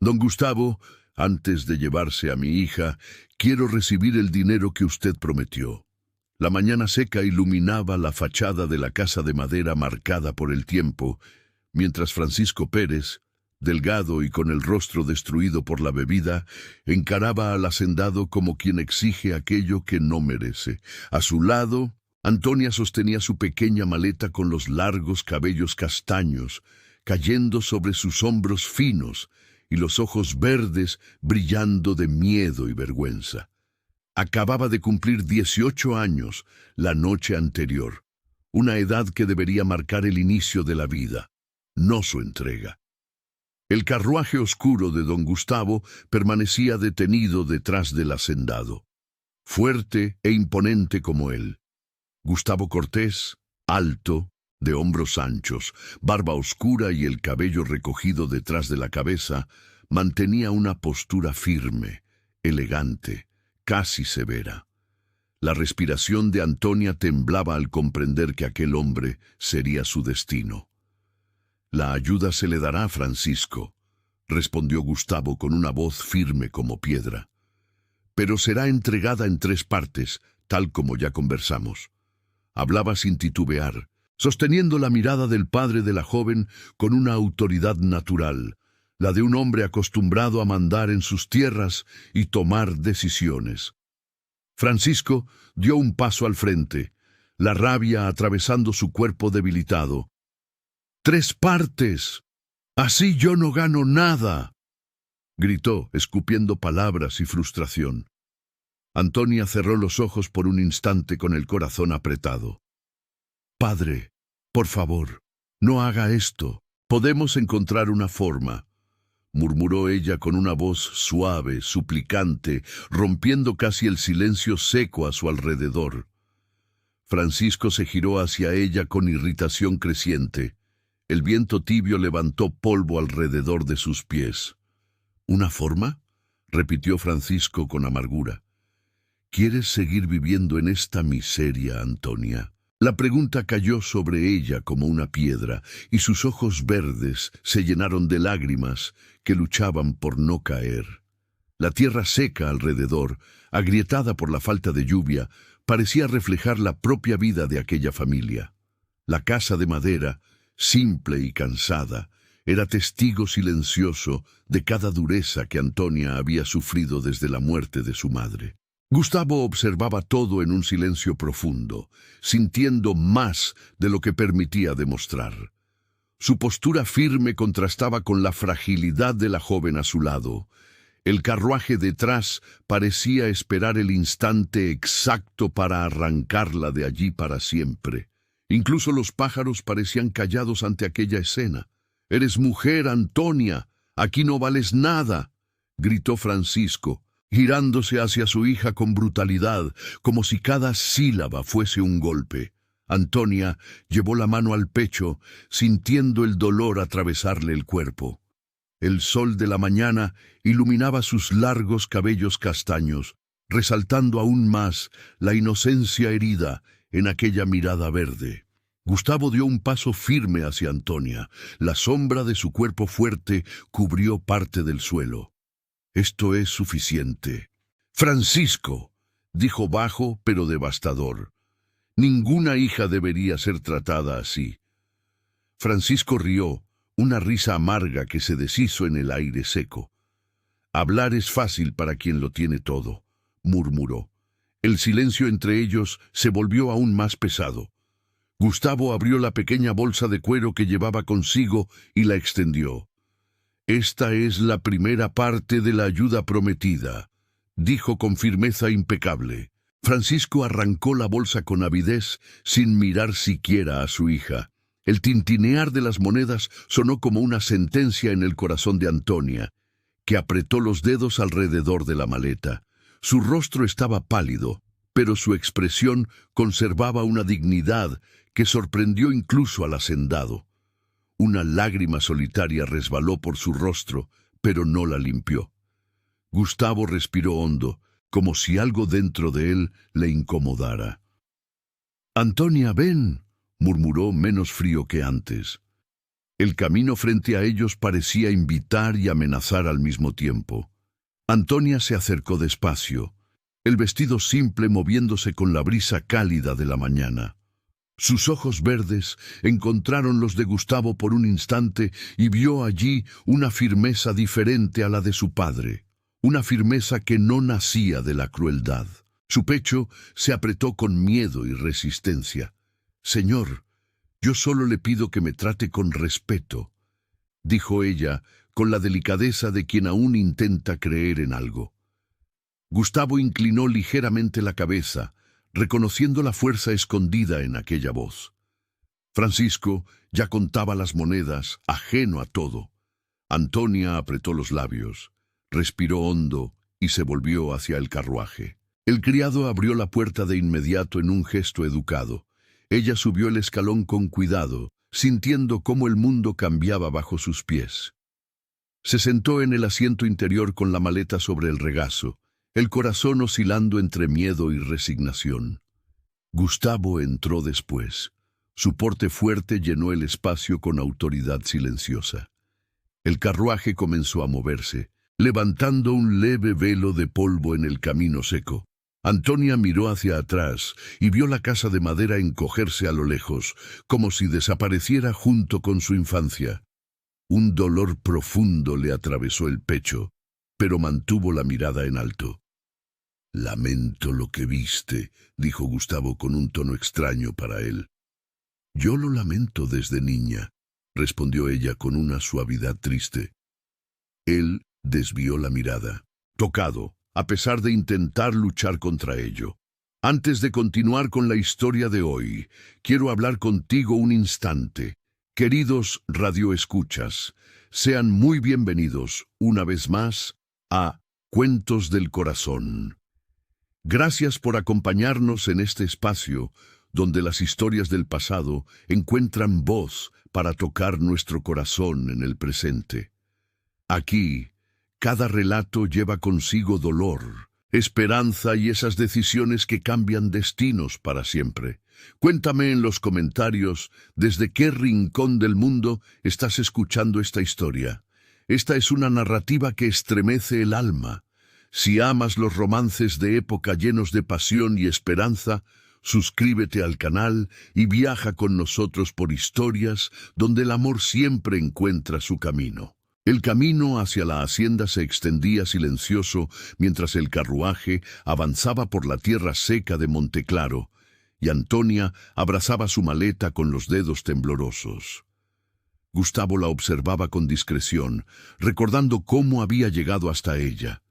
Don Gustavo, antes de llevarse a mi hija, quiero recibir el dinero que usted prometió. La mañana seca iluminaba la fachada de la casa de madera marcada por el tiempo, mientras Francisco Pérez, delgado y con el rostro destruido por la bebida, encaraba al hacendado como quien exige aquello que no merece. A su lado, Antonia sostenía su pequeña maleta con los largos cabellos castaños, cayendo sobre sus hombros finos, y los ojos verdes brillando de miedo y vergüenza. Acababa de cumplir 18 años la noche anterior, una edad que debería marcar el inicio de la vida, no su entrega. El carruaje oscuro de don Gustavo permanecía detenido detrás del hacendado, fuerte e imponente como él. Gustavo Cortés, alto, de hombros anchos, barba oscura y el cabello recogido detrás de la cabeza, mantenía una postura firme, elegante, casi severa. La respiración de Antonia temblaba al comprender que aquel hombre sería su destino. «La ayuda se le dará a Francisco», respondió Gustavo con una voz firme como piedra. «Pero será entregada en 3 partes, tal como ya conversamos». Hablaba sin titubear, sosteniendo la mirada del padre de la joven con una autoridad natural, la de un hombre acostumbrado a mandar en sus tierras y tomar decisiones. Francisco dio un paso al frente, la rabia atravesando su cuerpo debilitado. «3 partes. Así yo no gano nada», gritó, escupiendo palabras y frustración. Antonia cerró los ojos por un instante con el corazón apretado. «Padre, por favor, no haga esto. Podemos encontrar una forma», murmuró ella con una voz suave, suplicante, rompiendo casi el silencio seco a su alrededor. Francisco se giró hacia ella con irritación creciente. El viento tibio levantó polvo alrededor de sus pies. «¿Una forma?», repitió Francisco con amargura. «¿Quieres seguir viviendo en esta miseria, Antonia?». La pregunta cayó sobre ella como una piedra, y sus ojos verdes se llenaron de lágrimas que luchaban por no caer. La tierra seca alrededor, agrietada por la falta de lluvia, parecía reflejar la propia vida de aquella familia. La casa de madera, simple y cansada, era testigo silencioso de cada dureza que Antonia había sufrido desde la muerte de su madre. Gustavo observaba todo en un silencio profundo, sintiendo más de lo que permitía demostrar. Su postura firme contrastaba con la fragilidad de la joven a su lado. El carruaje detrás parecía esperar el instante exacto para arrancarla de allí para siempre. Incluso los pájaros parecían callados ante aquella escena. «Eres mujer, Antonia. Aquí no vales nada», gritó Francisco, girándose hacia su hija con brutalidad, como si cada sílaba fuese un golpe. Antonia llevó la mano al pecho, sintiendo el dolor atravesarle el cuerpo. El sol de la mañana iluminaba sus largos cabellos castaños, resaltando aún más la inocencia herida en aquella mirada verde. Gustavo dio un paso firme hacia Antonia. La sombra de su cuerpo fuerte cubrió parte del suelo. «Esto es suficiente». «Francisco», dijo bajo pero devastador, «ninguna hija debería ser tratada así». Francisco rió, una risa amarga que se deshizo en el aire seco. «Hablar es fácil para quien lo tiene todo», murmuró. El silencio entre ellos se volvió aún más pesado. Gustavo abrió la pequeña bolsa de cuero que llevaba consigo y la extendió. «Esta es la primera parte de la ayuda prometida», dijo con firmeza impecable. Francisco arrancó la bolsa con avidez, sin mirar siquiera a su hija. El tintinear de las monedas sonó como una sentencia en el corazón de Antonia, que apretó los dedos alrededor de la maleta. Su rostro estaba pálido, pero su expresión conservaba una dignidad que sorprendió incluso al hacendado. Una lágrima solitaria resbaló por su rostro, pero no la limpió. Gustavo respiró hondo, como si algo dentro de él le incomodara. «Antonia, ven», murmuró menos frío que antes. El camino frente a ellos parecía invitar y amenazar al mismo tiempo. Antonia se acercó despacio, el vestido simple moviéndose con la brisa cálida de la mañana. Sus ojos verdes encontraron los de Gustavo por un instante y vio allí una firmeza diferente a la de su padre, una firmeza que no nacía de la crueldad. Su pecho se apretó con miedo y resistencia. «Señor, yo solo le pido que me trate con respeto», dijo ella, con la delicadeza de quien aún intenta creer en algo. Gustavo inclinó ligeramente la cabeza, reconociendo la fuerza escondida en aquella voz. Francisco ya contaba las monedas, ajeno a todo. Antonia apretó los labios, respiró hondo y se volvió hacia el carruaje. El criado abrió la puerta de inmediato en un gesto educado. Ella subió el escalón con cuidado, sintiendo cómo el mundo cambiaba bajo sus pies. Se sentó en el asiento interior con la maleta sobre el regazo, el corazón oscilando entre miedo y resignación. Gustavo entró después. Su porte fuerte llenó el espacio con autoridad silenciosa. El carruaje comenzó a moverse, levantando un leve velo de polvo en el camino seco. Antonia miró hacia atrás y vio la casa de madera encogerse a lo lejos, como si desapareciera junto con su infancia. Un dolor profundo le atravesó el pecho, pero mantuvo la mirada en alto. «Lamento lo que viste», dijo Gustavo con un tono extraño para él. «Yo lo lamento desde niña», respondió ella con una suavidad triste. Él desvió la mirada, tocado, a pesar de intentar luchar contra ello. «Antes de continuar con la historia de hoy, quiero hablar contigo un instante. Queridos radioescuchas, sean muy bienvenidos, una vez más, a Cuentos del Corazón. Gracias por acompañarnos en este espacio, donde las historias del pasado encuentran voz para tocar nuestro corazón en el presente. Aquí, cada relato lleva consigo dolor, esperanza y esas decisiones que cambian destinos para siempre. Cuéntame en los comentarios desde qué rincón del mundo estás escuchando esta historia. Esta es una narrativa que estremece el alma. Si amas los romances de época llenos de pasión y esperanza, suscríbete al canal y viaja con nosotros por historias donde el amor siempre encuentra su camino. El camino hacia la hacienda se extendía silencioso mientras el carruaje avanzaba por la tierra seca de Monteclaro, y Antonia abrazaba su maleta con los dedos temblorosos. Gustavo la observaba con discreción, recordando cómo había llegado hasta ella.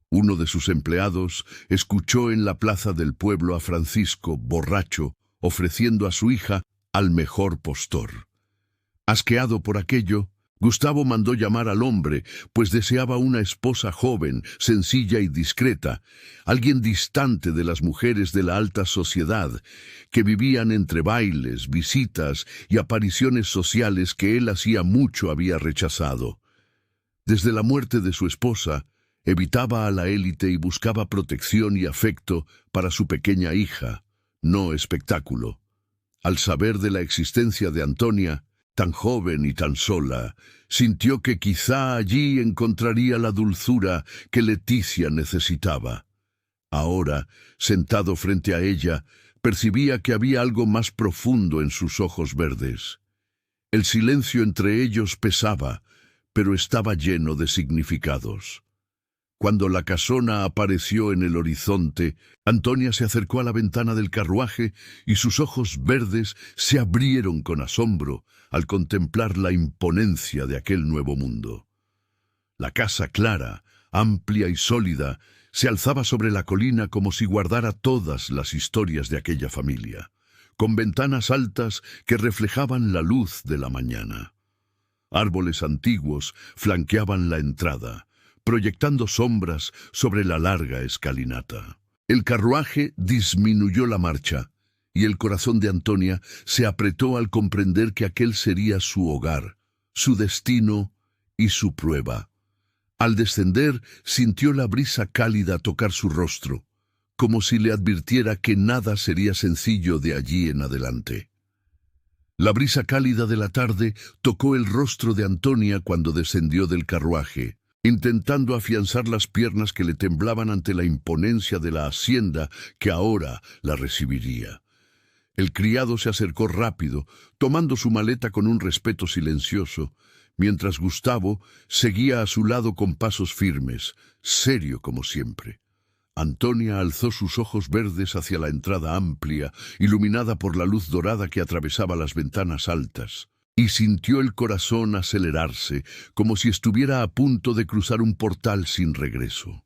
Uno de sus empleados escuchó en la plaza del pueblo a Francisco, borracho, ofreciendo a su hija al mejor postor. Asqueado por aquello, Gustavo mandó llamar al hombre, pues deseaba una esposa joven, sencilla y discreta, alguien distante de las mujeres de la alta sociedad, que vivían entre bailes, visitas y apariciones sociales que él hacía mucho había rechazado. Desde la muerte de su esposa, evitaba a la élite y buscaba protección y afecto para su pequeña hija, no espectáculo. Al saber de la existencia de Antonia, tan joven y tan sola, sintió que quizá allí encontraría la dulzura que Leticia necesitaba. Ahora, sentado frente a ella, percibía que había algo más profundo en sus ojos verdes. El silencio entre ellos pesaba, pero estaba lleno de significados. Cuando la casona apareció en el horizonte, Antonia se acercó a la ventana del carruaje y sus ojos verdes se abrieron con asombro al contemplar la imponencia de aquel nuevo mundo. La casa clara, amplia y sólida, se alzaba sobre la colina como si guardara todas las historias de aquella familia, con ventanas altas que reflejaban la luz de la mañana. Árboles antiguos flanqueaban la entrada, proyectando sombras sobre la larga escalinata. El carruaje disminuyó la marcha, y el corazón de Antonia se apretó al comprender que aquel sería su hogar, su destino y su prueba. Al descender, sintió la brisa cálida tocar su rostro, como si le advirtiera que nada sería sencillo de allí en adelante. La brisa cálida de la tarde tocó el rostro de Antonia cuando descendió del carruaje, intentando afianzar las piernas que le temblaban ante la imponencia de la hacienda que ahora la recibiría. El criado se acercó rápido, tomando su maleta con un respeto silencioso, mientras Gustavo seguía a su lado con pasos firmes, serio como siempre. Antonia alzó sus ojos verdes hacia la entrada amplia, iluminada por la luz dorada que atravesaba las ventanas altas, y sintió el corazón acelerarse, como si estuviera a punto de cruzar un portal sin regreso.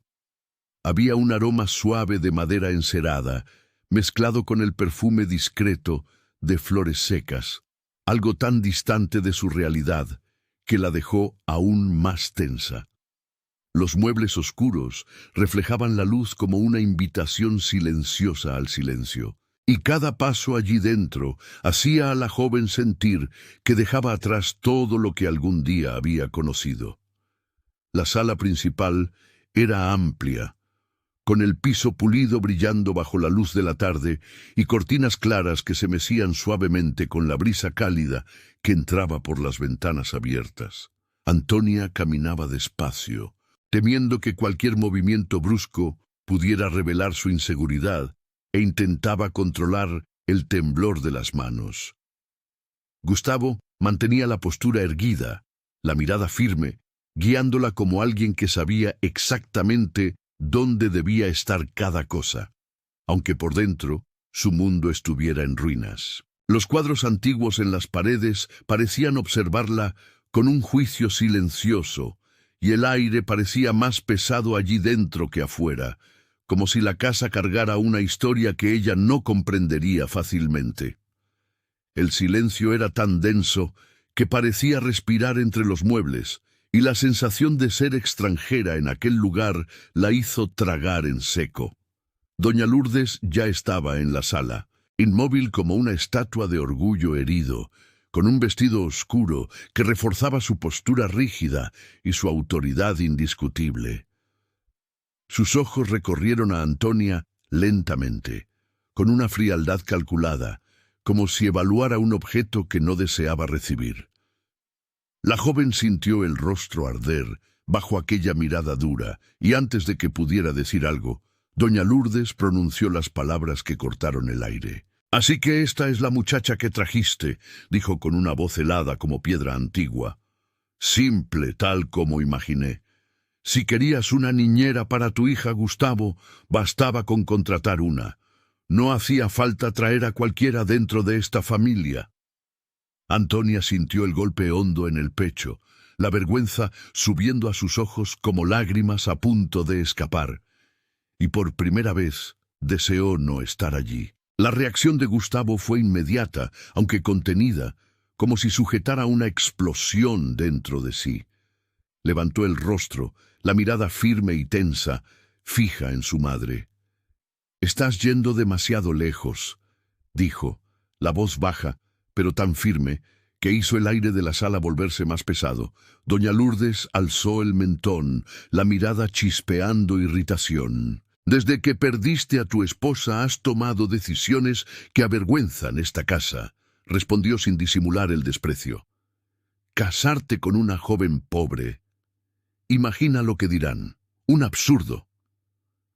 Había un aroma suave de madera encerada, mezclado con el perfume discreto de flores secas, algo tan distante de su realidad que la dejó aún más tensa. Los muebles oscuros reflejaban la luz como una invitación silenciosa al silencio, y cada paso allí dentro hacía a la joven sentir que dejaba atrás todo lo que algún día había conocido. La sala principal era amplia, con el piso pulido brillando bajo la luz de la tarde y cortinas claras que se mecían suavemente con la brisa cálida que entraba por las ventanas abiertas. Antonia caminaba despacio, temiendo que cualquier movimiento brusco pudiera revelar su inseguridad, e intentaba controlar el temblor de las manos. Gustavo mantenía la postura erguida, la mirada firme, guiándola como alguien que sabía exactamente dónde debía estar cada cosa, aunque por dentro su mundo estuviera en ruinas. Los cuadros antiguos en las paredes parecían observarla con un juicio silencioso, y el aire parecía más pesado allí dentro que afuera, como si la casa cargara una historia que ella no comprendería fácilmente. El silencio era tan denso que parecía respirar entre los muebles, y la sensación de ser extranjera en aquel lugar la hizo tragar en seco. Doña Lourdes ya estaba en la sala, inmóvil como una estatua de orgullo herido, con un vestido oscuro que reforzaba su postura rígida y su autoridad indiscutible. Sus ojos recorrieron a Antonia lentamente, con una frialdad calculada, como si evaluara un objeto que no deseaba recibir. La joven sintió el rostro arder bajo aquella mirada dura, y antes de que pudiera decir algo, doña Lourdes pronunció las palabras que cortaron el aire. «Así que esta es la muchacha que trajiste», dijo con una voz helada como piedra antigua. «Simple, tal como imaginé. Si querías una niñera para tu hija, Gustavo, bastaba con contratar una. No hacía falta traer a cualquiera dentro de esta familia». Antonia sintió el golpe hondo en el pecho, la vergüenza subiendo a sus ojos como lágrimas a punto de escapar, y por primera vez deseó no estar allí. La reacción de Gustavo fue inmediata, aunque contenida, como si sujetara una explosión dentro de sí. Levantó el rostro, la mirada firme y tensa, fija en su madre. «Estás yendo demasiado lejos», dijo, la voz baja, pero tan firme, que hizo el aire de la sala volverse más pesado. Doña Lourdes alzó el mentón, la mirada chispeando irritación. «Desde que perdiste a tu esposa has tomado decisiones que avergüenzan esta casa», respondió sin disimular el desprecio. «Casarte con una joven pobre. Imagina lo que dirán. Un absurdo».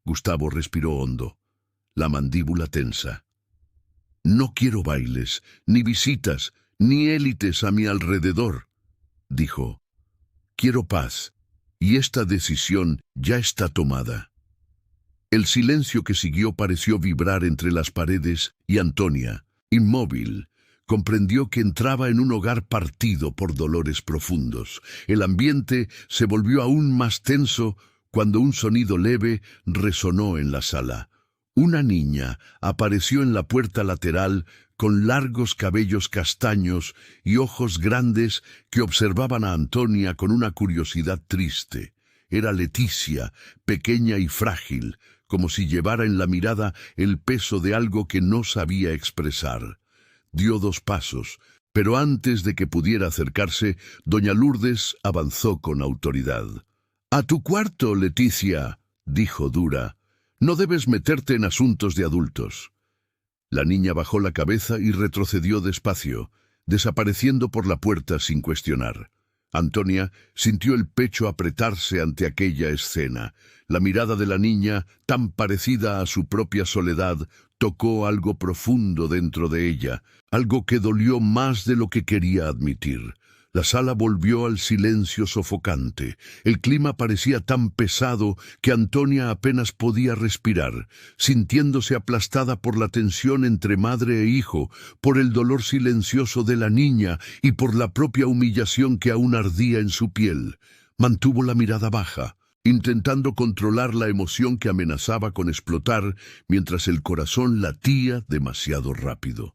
Gustavo respiró hondo, la mandíbula tensa. «No quiero bailes, ni visitas, ni élites a mi alrededor», dijo. «Quiero paz, y esta decisión ya está tomada». El silencio que siguió pareció vibrar entre las paredes y Antonia, inmóvil, comprendió que entraba en un hogar partido por dolores profundos. El ambiente se volvió aún más tenso cuando un sonido leve resonó en la sala. Una niña apareció en la puerta lateral con largos cabellos castaños y ojos grandes que observaban a Antonia con una curiosidad triste. Era Leticia, pequeña y frágil, como si llevara en la mirada el peso de algo que no sabía expresar. Dio 2 pasos, pero antes de que pudiera acercarse, doña Lourdes avanzó con autoridad. «A tu cuarto, Leticia», dijo dura. «No debes meterte en asuntos de adultos». La niña bajó la cabeza y retrocedió despacio, desapareciendo por la puerta sin cuestionar. Antonia sintió el pecho apretarse ante aquella escena. La mirada de la niña, tan parecida a su propia soledad, tocó algo profundo dentro de ella, algo que dolió más de lo que quería admitir. La sala volvió al silencio sofocante. El clima parecía tan pesado que Antonia apenas podía respirar, sintiéndose aplastada por la tensión entre madre e hijo, por el dolor silencioso de la niña y por la propia humillación que aún ardía en su piel. Mantuvo la mirada baja, intentando controlar la emoción que amenazaba con explotar mientras el corazón latía demasiado rápido.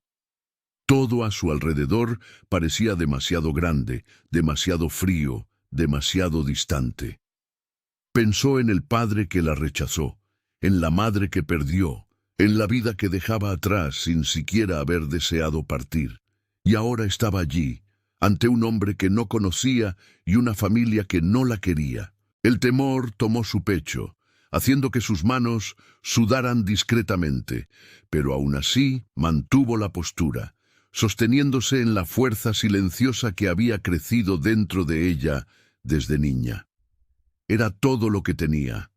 Todo a su alrededor parecía demasiado grande, demasiado frío, demasiado distante. Pensó en el padre que la rechazó, en la madre que perdió, en la vida que dejaba atrás sin siquiera haber deseado partir. Y ahora estaba allí, ante un hombre que no conocía y una familia que no la quería. El temor tomó su pecho, haciendo que sus manos sudaran discretamente, pero aún así mantuvo la postura, sosteniéndose en la fuerza silenciosa que había crecido dentro de ella desde niña. Era todo lo que tenía.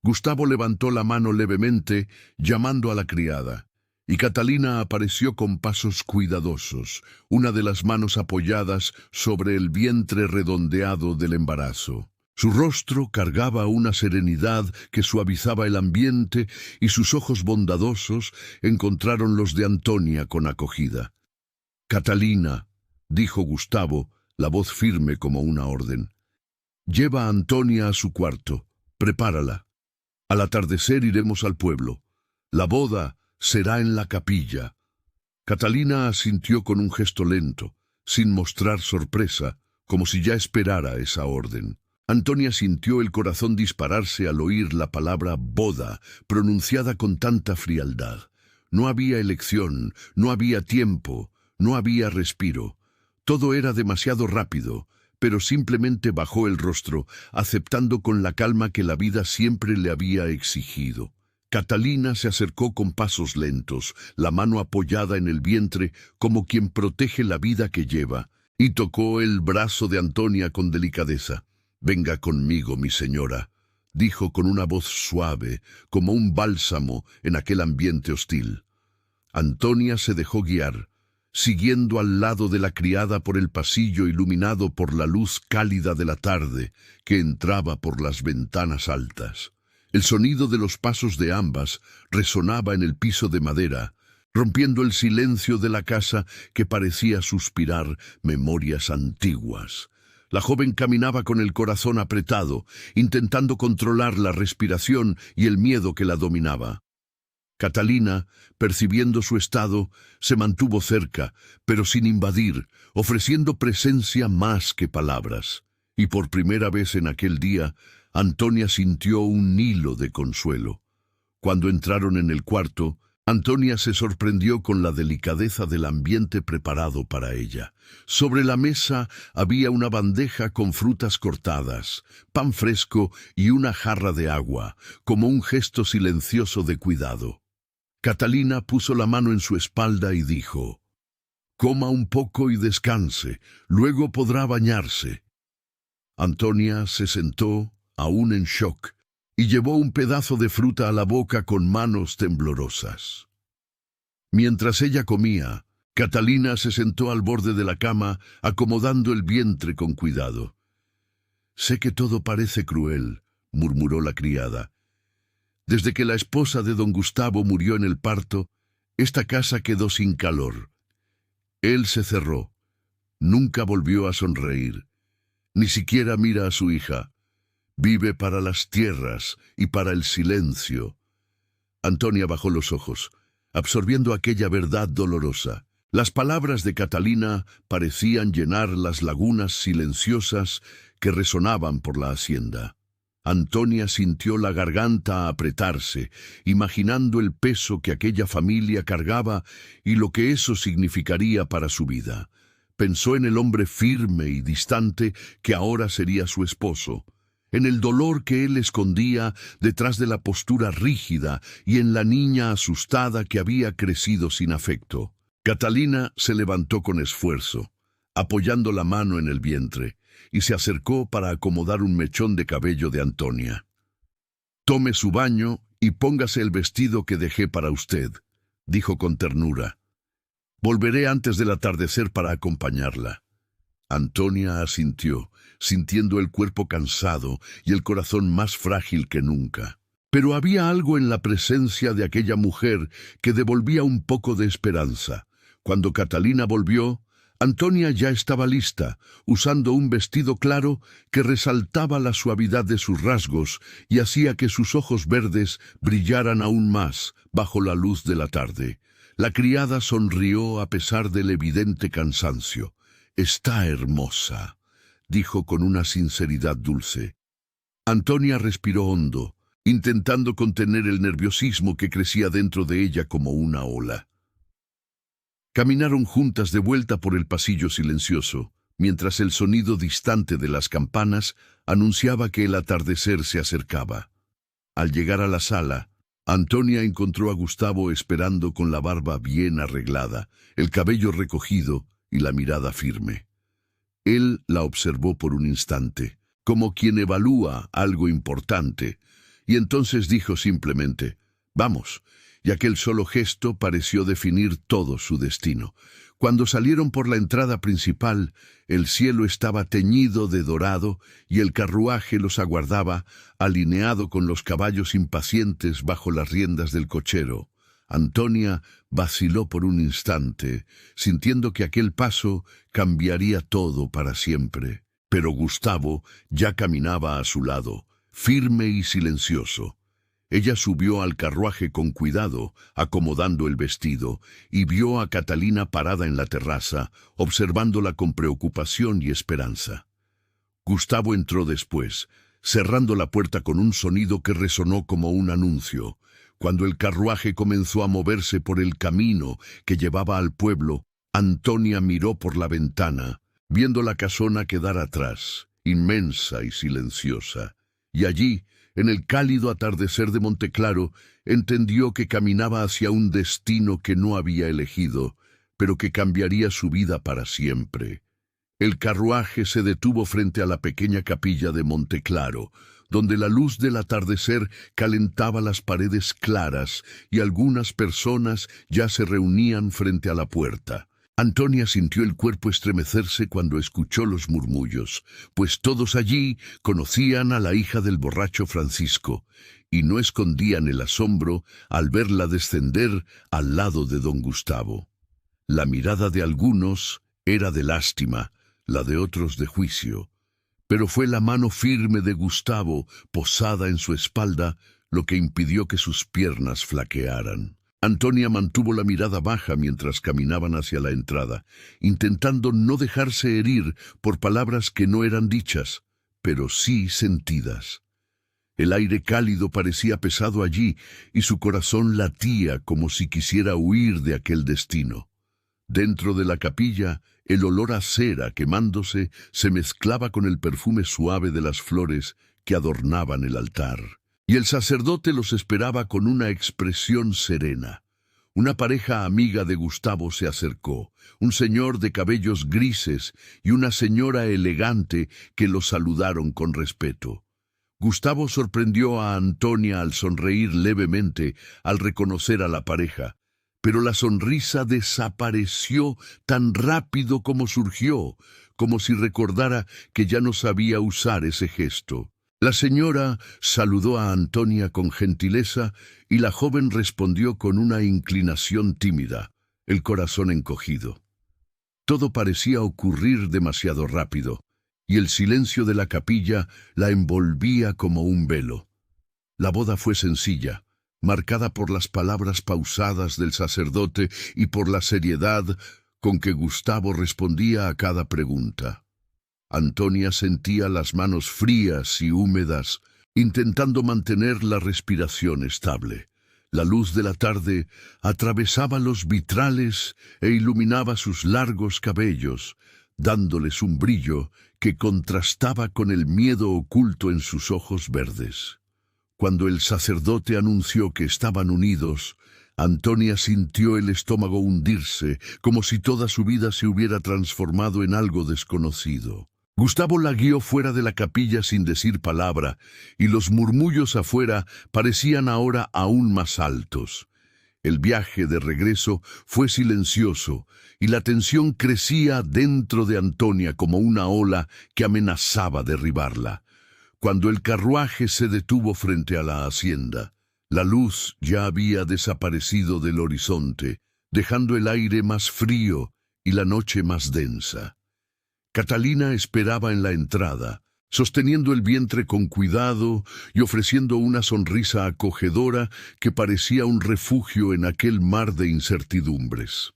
Gustavo levantó la mano levemente, llamando a la criada, y Catalina apareció con pasos cuidadosos, una de las manos apoyadas sobre el vientre redondeado del embarazo. Su rostro cargaba una serenidad que suavizaba el ambiente y sus ojos bondadosos encontraron los de Antonia con acogida. «Catalina», dijo Gustavo, la voz firme como una orden. «Lleva a Antonia a su cuarto. Prepárala. Al atardecer iremos al pueblo. La boda será en la capilla». Catalina asintió con un gesto lento, sin mostrar sorpresa, como si ya esperara esa orden. Antonia sintió el corazón dispararse al oír la palabra boda, pronunciada con tanta frialdad. No había elección, no había tiempo, no había respiro. Todo era demasiado rápido, pero simplemente bajó el rostro, aceptando con la calma que la vida siempre le había exigido. Catalina se acercó con pasos lentos, la mano apoyada en el vientre como quien protege la vida que lleva, y tocó el brazo de Antonia con delicadeza. «Venga conmigo, mi señora», dijo con una voz suave, como un bálsamo en aquel ambiente hostil. Antonia se dejó guiar, siguiendo al lado de la criada por el pasillo iluminado por la luz cálida de la tarde que entraba por las ventanas altas. El sonido de los pasos de ambas resonaba en el piso de madera, rompiendo el silencio de la casa que parecía suspirar memorias antiguas. La joven caminaba con el corazón apretado, intentando controlar la respiración y el miedo que la dominaba. Catalina, percibiendo su estado, se mantuvo cerca, pero sin invadir, ofreciendo presencia más que palabras. Y por primera vez en aquel día, Antonia sintió un hilo de consuelo. Cuando entraron en el cuarto, Antonia se sorprendió con la delicadeza del ambiente preparado para ella. Sobre la mesa había una bandeja con frutas cortadas, pan fresco y una jarra de agua, como un gesto silencioso de cuidado. Catalina puso la mano en su espalda y dijo: «Coma un poco y descanse, luego podrá bañarse». Antonia se sentó, aún en shock, y llevó un pedazo de fruta a la boca con manos temblorosas. Mientras ella comía, Catalina se sentó al borde de la cama, acomodando el vientre con cuidado. «Sé que todo parece cruel», murmuró la criada. «Desde que la esposa de don Gustavo murió en el parto, esta casa quedó sin calor. Él se cerró. Nunca volvió a sonreír. Ni siquiera mira a su hija. Vive para las tierras y para el silencio». Antonia bajó los ojos, absorbiendo aquella verdad dolorosa. Las palabras de Catalina parecían llenar las lagunas silenciosas que resonaban por la hacienda. Antonia sintió la garganta apretarse, imaginando el peso que aquella familia cargaba y lo que eso significaría para su vida. Pensó en el hombre firme y distante que ahora sería su esposo, en el dolor que él escondía detrás de la postura rígida y en la niña asustada que había crecido sin afecto. Catalina se levantó con esfuerzo, apoyando la mano en el vientre, y se acercó para acomodar un mechón de cabello de Antonia. «Tome su baño y póngase el vestido que dejé para usted», dijo con ternura. «Volveré antes del atardecer para acompañarla». Antonia asintió, sintiendo el cuerpo cansado y el corazón más frágil que nunca. Pero había algo en la presencia de aquella mujer que devolvía un poco de esperanza. Cuando Catalina volvió, Antonia ya estaba lista, usando un vestido claro que resaltaba la suavidad de sus rasgos y hacía que sus ojos verdes brillaran aún más bajo la luz de la tarde. La criada sonrió a pesar del evidente cansancio. «Está hermosa», dijo con una sinceridad dulce. Antonia respiró hondo, intentando contener el nerviosismo que crecía dentro de ella como una ola. Caminaron juntas de vuelta por el pasillo silencioso, mientras el sonido distante de las campanas anunciaba que el atardecer se acercaba. Al llegar a la sala, Antonia encontró a Gustavo esperando con la barba bien arreglada, el cabello recogido y la mirada firme. Él la observó por un instante, como quien evalúa algo importante, y entonces dijo simplemente: «Vamos», y aquel solo gesto pareció definir todo su destino. Cuando salieron por la entrada principal, el cielo estaba teñido de dorado y el carruaje los aguardaba, alineado con los caballos impacientes bajo las riendas del cochero. Antonia vaciló por un instante, sintiendo que aquel paso cambiaría todo para siempre. Pero Gustavo ya caminaba a su lado, firme y silencioso. Ella subió al carruaje con cuidado, acomodando el vestido, y vio a Catalina parada en la terraza, observándola con preocupación y esperanza. Gustavo entró después, cerrando la puerta con un sonido que resonó como un anuncio. Cuando el carruaje comenzó a moverse por el camino que llevaba al pueblo, Antonia miró por la ventana, viendo la casona quedar atrás, inmensa y silenciosa. Y allí, en el cálido atardecer de Monteclaro, entendió que caminaba hacia un destino que no había elegido, pero que cambiaría su vida para siempre. El carruaje se detuvo frente a la pequeña capilla de Monteclaro, donde la luz del atardecer calentaba las paredes claras y algunas personas ya se reunían frente a la puerta. Antonia sintió el cuerpo estremecerse cuando escuchó los murmullos, pues todos allí conocían a la hija del borracho Francisco, y no escondían el asombro al verla descender al lado de don Gustavo. La mirada de algunos era de lástima, la de otros de juicio, pero fue la mano firme de Gustavo posada en su espalda lo que impidió que sus piernas flaquearan. Antonia mantuvo la mirada baja mientras caminaban hacia la entrada, intentando no dejarse herir por palabras que no eran dichas, pero sí sentidas. El aire cálido parecía pesado allí y su corazón latía como si quisiera huir de aquel destino. Dentro de la capilla, el olor a cera quemándose se mezclaba con el perfume suave de las flores que adornaban el altar. Y el sacerdote los esperaba con una expresión serena. Una pareja amiga de Gustavo se acercó, un señor de cabellos grises y una señora elegante que los saludaron con respeto. Gustavo sorprendió a Antonia al sonreír levemente al reconocer a la pareja, pero la sonrisa desapareció tan rápido como surgió, como si recordara que ya no sabía usar ese gesto. La señora saludó a Antonia con gentileza y la joven respondió con una inclinación tímida, el corazón encogido. Todo parecía ocurrir demasiado rápido, y el silencio de la capilla la envolvía como un velo. La boda fue sencilla, marcada por las palabras pausadas del sacerdote y por la seriedad con que Gustavo respondía a cada pregunta. Antonia sentía las manos frías y húmedas, intentando mantener la respiración estable. La luz de la tarde atravesaba los vitrales e iluminaba sus largos cabellos, dándoles un brillo que contrastaba con el miedo oculto en sus ojos verdes. Cuando el sacerdote anunció que estaban unidos, Antonia sintió el estómago hundirse, como si toda su vida se hubiera transformado en algo desconocido. Gustavo la guió fuera de la capilla sin decir palabra, y los murmullos afuera parecían ahora aún más altos. El viaje de regreso fue silencioso, y la tensión crecía dentro de Antonia como una ola que amenazaba derribarla. Cuando el carruaje se detuvo frente a la hacienda, la luz ya había desaparecido del horizonte, dejando el aire más frío y la noche más densa. Catalina esperaba en la entrada, sosteniendo el vientre con cuidado y ofreciendo una sonrisa acogedora que parecía un refugio en aquel mar de incertidumbres.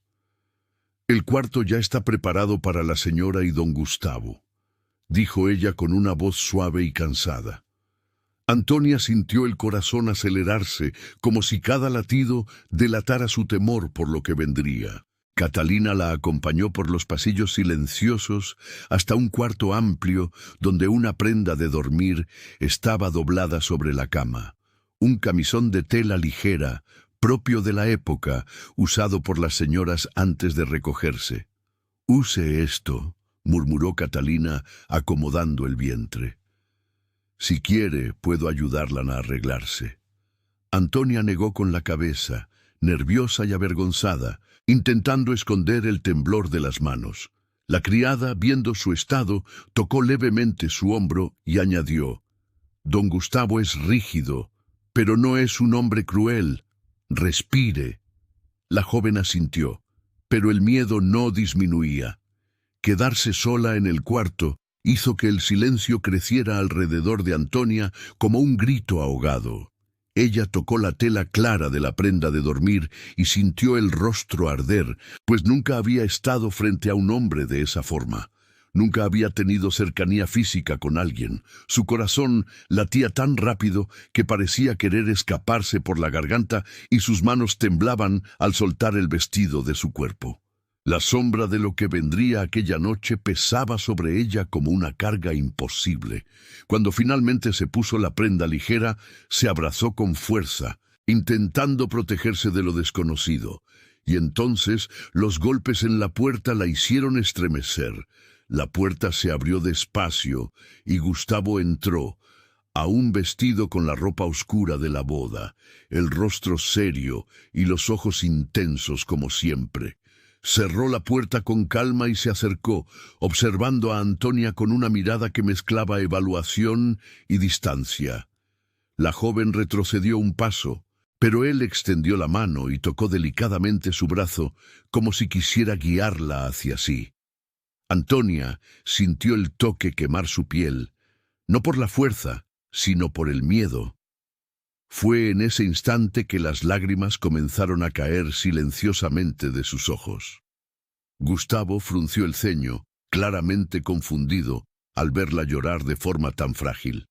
«El cuarto ya está preparado para la señora y don Gustavo», dijo ella con una voz suave y cansada. Antonia sintió el corazón acelerarse, como si cada latido delatara su temor por lo que vendría. Catalina la acompañó por los pasillos silenciosos hasta un cuarto amplio donde una prenda de dormir estaba doblada sobre la cama. Un camisón de tela ligera, propio de la época, usado por las señoras antes de recogerse. «Use esto», murmuró Catalina, acomodando el vientre. «Si quiere, puedo ayudarla a arreglarse». Antonia negó con la cabeza, nerviosa y avergonzada, intentando esconder el temblor de las manos. La criada, viendo su estado, tocó levemente su hombro y añadió: «Don Gustavo es rígido, pero no es un hombre cruel. Respire». La joven asintió, pero el miedo no disminuía. Quedarse sola en el cuarto hizo que el silencio creciera alrededor de Antonia como un grito ahogado. Ella tocó la tela clara de la prenda de dormir y sintió el rostro arder, pues nunca había estado frente a un hombre de esa forma. Nunca había tenido cercanía física con alguien. Su corazón latía tan rápido que parecía querer escaparse por la garganta y sus manos temblaban al soltar el vestido de su cuerpo. La sombra de lo que vendría aquella noche pesaba sobre ella como una carga imposible. Cuando finalmente se puso la prenda ligera, se abrazó con fuerza, intentando protegerse de lo desconocido. Y entonces los golpes en la puerta la hicieron estremecer. La puerta se abrió despacio y Gustavo entró, aún vestido con la ropa oscura de la boda, el rostro serio y los ojos intensos como siempre. Cerró la puerta con calma y se acercó, observando a Antonia con una mirada que mezclaba evaluación y distancia. La joven retrocedió un paso, pero él extendió la mano y tocó delicadamente su brazo, como si quisiera guiarla hacia sí. Antonia sintió el toque quemar su piel, no por la fuerza, sino por el miedo. Fue en ese instante que las lágrimas comenzaron a caer silenciosamente de sus ojos. Gustavo frunció el ceño, claramente confundido, al verla llorar de forma tan frágil.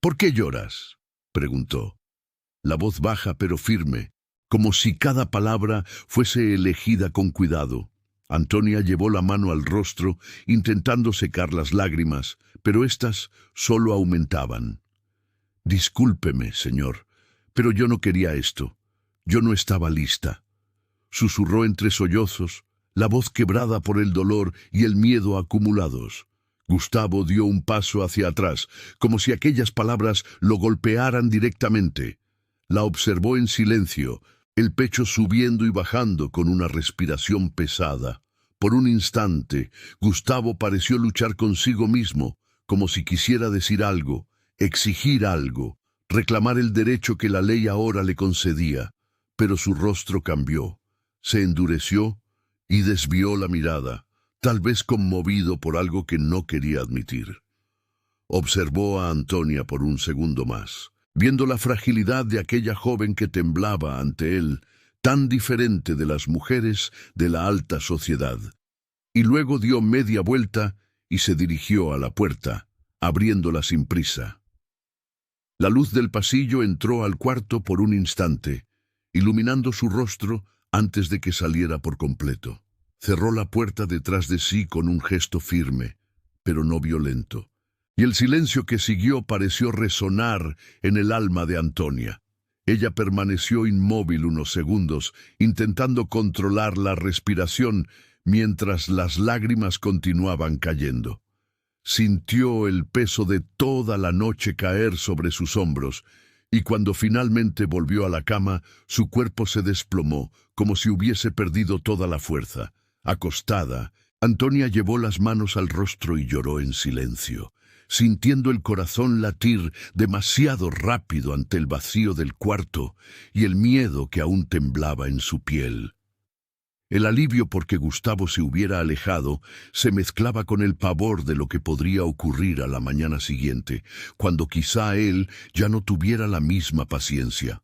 «¿Por qué lloras?», preguntó. La voz baja pero firme, como si cada palabra fuese elegida con cuidado. Antonia llevó la mano al rostro, intentando secar las lágrimas, pero éstas solo aumentaban. «Discúlpeme, señor, pero yo no quería esto. Yo no estaba lista», susurró entre sollozos, la voz quebrada por el dolor y el miedo acumulados. Gustavo dio un paso hacia atrás, como si aquellas palabras lo golpearan directamente. La observó en silencio, el pecho subiendo y bajando con una respiración pesada. Por un instante, Gustavo pareció luchar consigo mismo, como si quisiera decir algo, exigir algo, reclamar el derecho que la ley ahora le concedía, pero su rostro cambió, se endureció y desvió la mirada, tal vez conmovido por algo que no quería admitir. Observó a Antonia por un segundo más, viendo la fragilidad de aquella joven que temblaba ante él, tan diferente de las mujeres de la alta sociedad, y luego dio media vuelta y se dirigió a la puerta, abriéndola sin prisa. La luz del pasillo entró al cuarto por un instante, iluminando su rostro antes de que saliera por completo. Cerró la puerta detrás de sí con un gesto firme, pero no violento, y el silencio que siguió pareció resonar en el alma de Antonia. Ella permaneció inmóvil unos segundos, intentando controlar la respiración mientras las lágrimas continuaban cayendo. Sintió el peso de toda la noche caer sobre sus hombros, y cuando finalmente volvió a la cama, su cuerpo se desplomó, como si hubiese perdido toda la fuerza. Acostada, Antonia llevó las manos al rostro y lloró en silencio, sintiendo el corazón latir demasiado rápido ante el vacío del cuarto y el miedo que aún temblaba en su piel. El alivio porque Gustavo se hubiera alejado se mezclaba con el pavor de lo que podría ocurrir a la mañana siguiente, cuando quizá él ya no tuviera la misma paciencia.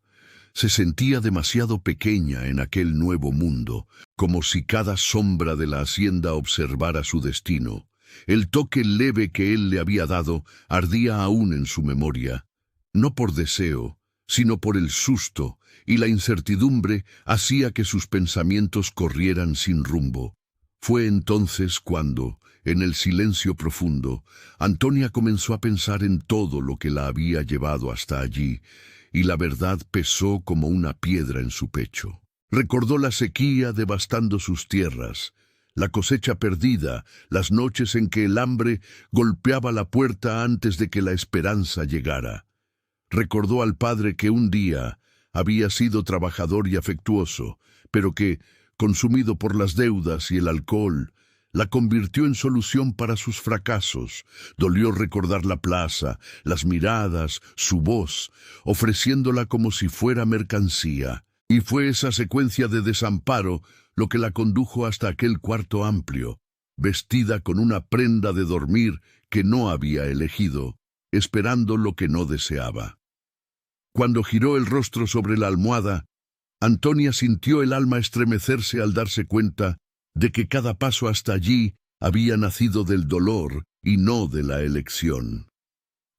Se sentía demasiado pequeña en aquel nuevo mundo, como si cada sombra de la hacienda observara su destino. El toque leve que él le había dado ardía aún en su memoria, no por deseo, sino por el susto, y la incertidumbre hacía que sus pensamientos corrieran sin rumbo. Fue entonces cuando, en el silencio profundo, Antonia comenzó a pensar en todo lo que la había llevado hasta allí, y la verdad pesó como una piedra en su pecho. Recordó la sequía devastando sus tierras, la cosecha perdida, las noches en que el hambre golpeaba la puerta antes de que la esperanza llegara. Recordó al padre que un día había sido trabajador y afectuoso, pero que, consumido por las deudas y el alcohol, la convirtió en solución para sus fracasos. Dolió recordar la plaza, las miradas, su voz, ofreciéndola como si fuera mercancía. Y fue esa secuencia de desamparo lo que la condujo hasta aquel cuarto amplio, vestida con una prenda de dormir que no había elegido, esperando lo que no deseaba. Cuando giró el rostro sobre la almohada, Antonia sintió el alma estremecerse al darse cuenta de que cada paso hasta allí había nacido del dolor y no de la elección.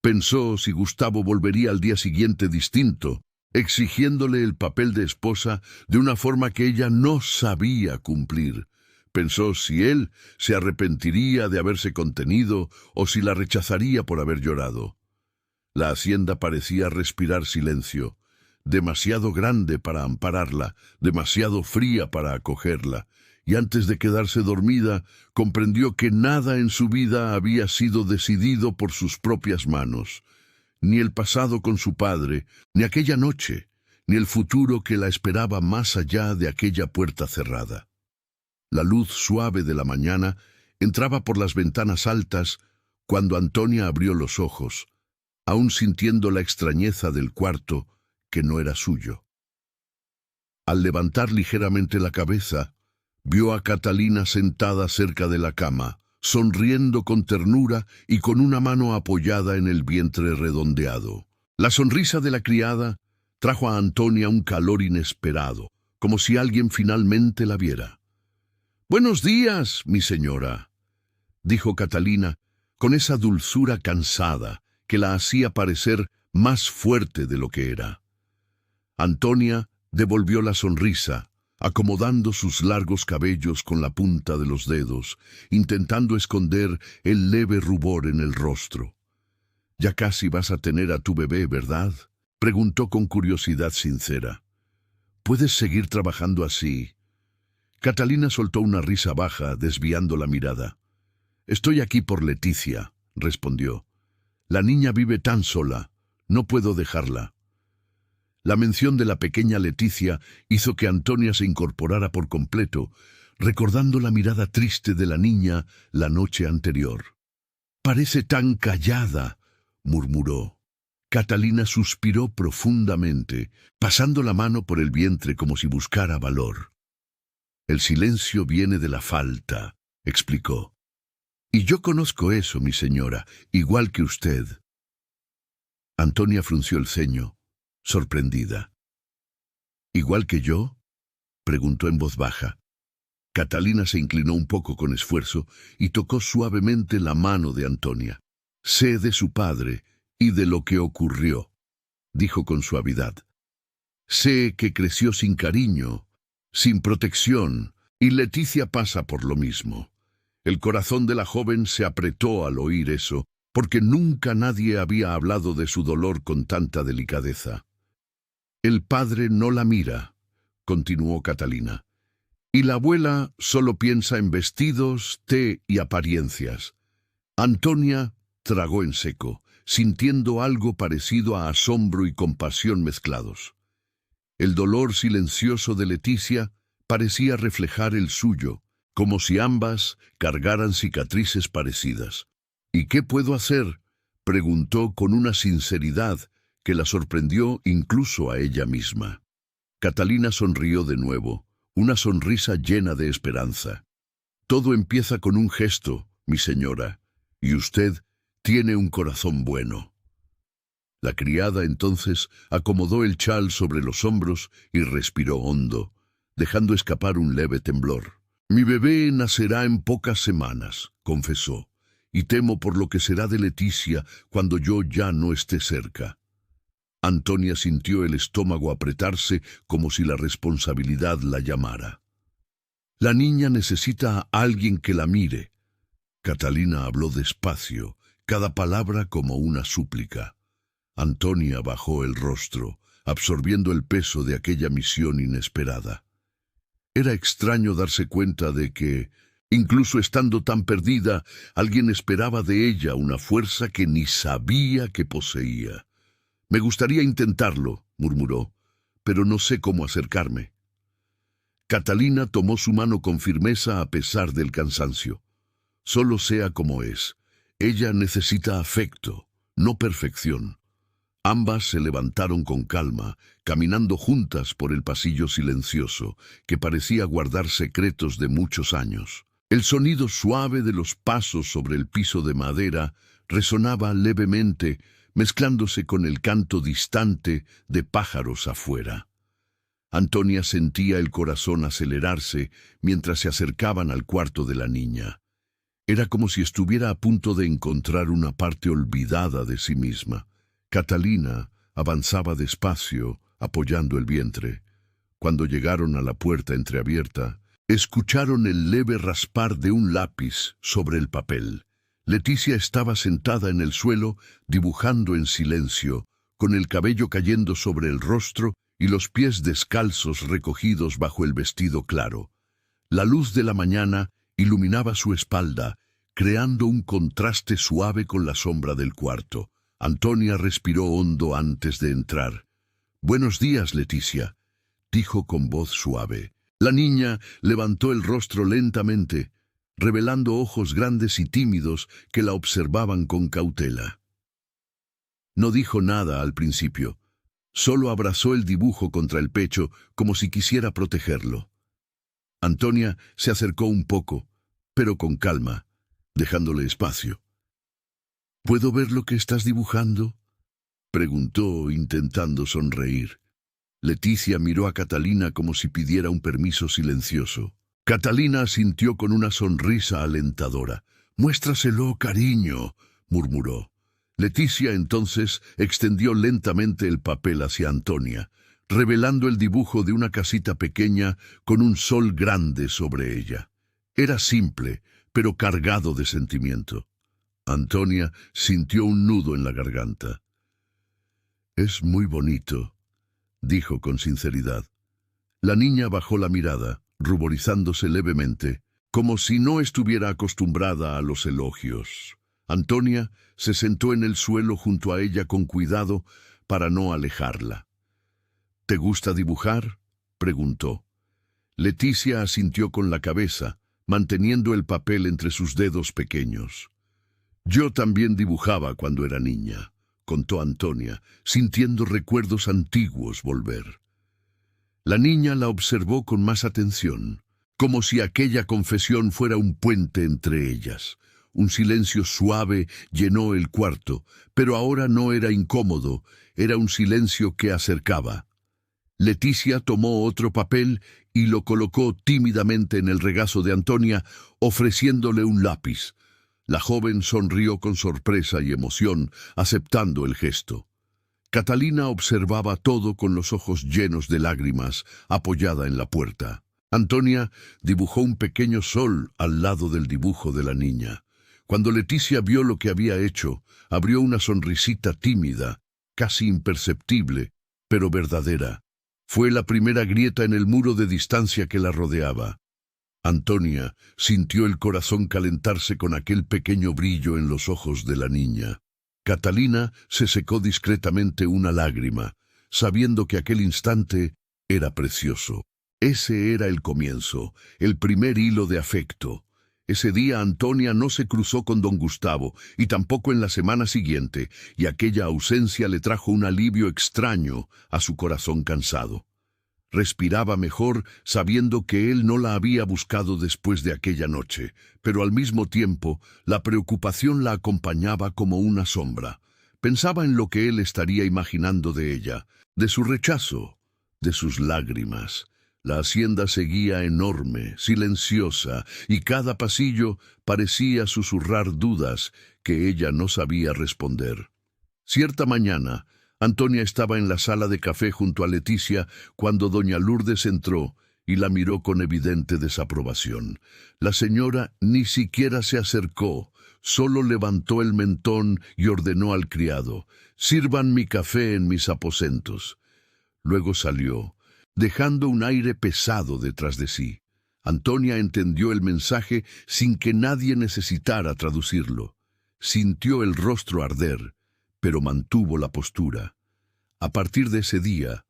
Pensó si Gustavo volvería al día siguiente distinto, exigiéndole el papel de esposa de una forma que ella no sabía cumplir. Pensó si él se arrepentiría de haberse contenido o si la rechazaría por haber llorado. La hacienda parecía respirar silencio, demasiado grande para ampararla, demasiado fría para acogerla, y antes de quedarse dormida, comprendió que nada en su vida había sido decidido por sus propias manos, ni el pasado con su padre, ni aquella noche, ni el futuro que la esperaba más allá de aquella puerta cerrada. La luz suave de la mañana entraba por las ventanas altas cuando Antonia abrió los ojos, aún sintiendo la extrañeza del cuarto que no era suyo. Al levantar ligeramente la cabeza, vio a Catalina sentada cerca de la cama, sonriendo con ternura y con una mano apoyada en el vientre redondeado. La sonrisa de la criada trajo a Antonia un calor inesperado, como si alguien finalmente la viera. «Buenos días, mi señora», dijo Catalina, con esa dulzura cansada que la hacía parecer más fuerte de lo que era. Antonia devolvió la sonrisa, acomodando sus largos cabellos con la punta de los dedos, intentando esconder el leve rubor en el rostro. «Ya casi vas a tener a tu bebé, ¿verdad?», preguntó con curiosidad sincera. «¿Puedes seguir trabajando así?». Catalina soltó una risa baja, desviando la mirada. «Estoy aquí por Leticia», respondió. «La niña vive tan sola, no puedo dejarla». La mención de la pequeña Leticia hizo que Antonia se incorporara por completo, recordando la mirada triste de la niña la noche anterior. «Parece tan callada», murmuró. Catalina suspiró profundamente, pasando la mano por el vientre como si buscara valor. «El silencio viene de la falta», explicó. «Y yo conozco eso, mi señora, igual que usted». Antonia frunció el ceño, sorprendida. «¿Igual que yo?», preguntó en voz baja. Catalina se inclinó un poco con esfuerzo y tocó suavemente la mano de Antonia. «Sé de su padre y de lo que ocurrió», dijo con suavidad. «Sé que creció sin cariño, sin protección, y Leticia pasa por lo mismo». El corazón de la joven se apretó al oír eso, porque nunca nadie había hablado de su dolor con tanta delicadeza. El padre no la mira, continuó Catalina, y la abuela solo piensa en vestidos, té y apariencias. Antonia tragó en seco, sintiendo algo parecido a asombro y compasión mezclados. El dolor silencioso de Leticia parecía reflejar el suyo, como si ambas cargaran cicatrices parecidas. ¿Y qué puedo hacer?, preguntó con una sinceridad que la sorprendió incluso a ella misma. Catalina sonrió de nuevo, una sonrisa llena de esperanza. Todo empieza con un gesto, mi señora, y usted tiene un corazón bueno. La criada entonces acomodó el chal sobre los hombros y respiró hondo, dejando escapar un leve temblor. Mi bebé nacerá en pocas semanas, confesó, y temo por lo que será de Leticia cuando yo ya no esté cerca. Antonia sintió el estómago apretarse como si la responsabilidad la llamara. La niña necesita a alguien que la mire. Catalina habló despacio, cada palabra como una súplica. Antonia bajó el rostro, absorbiendo el peso de aquella misión inesperada. Era extraño darse cuenta de que, incluso estando tan perdida, alguien esperaba de ella una fuerza que ni sabía que poseía. Me gustaría intentarlo, murmuró, pero no sé cómo acercarme. Catalina tomó su mano con firmeza a pesar del cansancio. Solo sea como es. Ella necesita afecto, no perfección. Ambas se levantaron con calma, caminando juntas por el pasillo silencioso, que parecía guardar secretos de muchos años. El sonido suave de los pasos sobre el piso de madera resonaba levemente, mezclándose con el canto distante de pájaros afuera. Antonia sentía el corazón acelerarse mientras se acercaban al cuarto de la niña. Era como si estuviera a punto de encontrar una parte olvidada de sí misma. Catalina avanzaba despacio, apoyando el vientre. Cuando llegaron a la puerta entreabierta, escucharon el leve raspar de un lápiz sobre el papel. Leticia estaba sentada en el suelo, dibujando en silencio, con el cabello cayendo sobre el rostro y los pies descalzos recogidos bajo el vestido claro. La luz de la mañana iluminaba su espalda, creando un contraste suave con la sombra del cuarto. Antonia respiró hondo antes de entrar. «Buenos días, Leticia», dijo con voz suave. La niña levantó el rostro lentamente, revelando ojos grandes y tímidos que la observaban con cautela. No dijo nada al principio, solo abrazó el dibujo contra el pecho como si quisiera protegerlo. Antonia se acercó un poco, pero con calma, dejándole espacio. «¿Puedo ver lo que estás dibujando?», preguntó, intentando sonreír. Leticia miró a Catalina como si pidiera un permiso silencioso. Catalina asintió con una sonrisa alentadora. «Muéstraselo, cariño», murmuró. Leticia entonces extendió lentamente el papel hacia Antonia, revelando el dibujo de una casita pequeña con un sol grande sobre ella. Era simple, pero cargado de sentimiento. Antonia sintió un nudo en la garganta. «Es muy bonito», dijo con sinceridad. La niña bajó la mirada, ruborizándose levemente, como si no estuviera acostumbrada a los elogios. Antonia se sentó en el suelo junto a ella con cuidado para no alejarla. «¿Te gusta dibujar?», preguntó. Leticia asintió con la cabeza, manteniendo el papel entre sus dedos pequeños. «Yo también dibujaba cuando era niña», contó Antonia, sintiendo recuerdos antiguos volver. La niña la observó con más atención, como si aquella confesión fuera un puente entre ellas. Un silencio suave llenó el cuarto, pero ahora no era incómodo, era un silencio que acercaba. Leticia tomó otro papel y lo colocó tímidamente en el regazo de Antonia, ofreciéndole un lápiz. La joven sonrió con sorpresa y emoción, aceptando el gesto. Catalina observaba todo con los ojos llenos de lágrimas, apoyada en la puerta. Antonia dibujó un pequeño sol al lado del dibujo de la niña. Cuando Leticia vio lo que había hecho, abrió una sonrisita tímida, casi imperceptible, pero verdadera. Fue la primera grieta en el muro de distancia que la rodeaba. Antonia sintió el corazón calentarse con aquel pequeño brillo en los ojos de la niña. Catalina se secó discretamente una lágrima, sabiendo que aquel instante era precioso. Ese era el comienzo, el primer hilo de afecto. Ese día Antonia no se cruzó con don Gustavo, y tampoco en la semana siguiente, y aquella ausencia le trajo un alivio extraño a su corazón cansado. Respiraba mejor sabiendo que él no la había buscado después de aquella noche, pero al mismo tiempo la preocupación la acompañaba como una sombra. Pensaba en lo que él estaría imaginando de ella, de su rechazo, de sus lágrimas. La hacienda seguía enorme, silenciosa, y cada pasillo parecía susurrar dudas que ella no sabía responder. Cierta mañana, Antonia estaba en la sala de café junto a Leticia cuando doña Lourdes entró y la miró con evidente desaprobación. La señora ni siquiera se acercó, solo levantó el mentón y ordenó al criado: «Sirvan mi café en mis aposentos». Luego salió, dejando un aire pesado detrás de sí. Antonia entendió el mensaje sin que nadie necesitara traducirlo. Sintió el rostro arder, pero mantuvo la postura. A partir de ese día,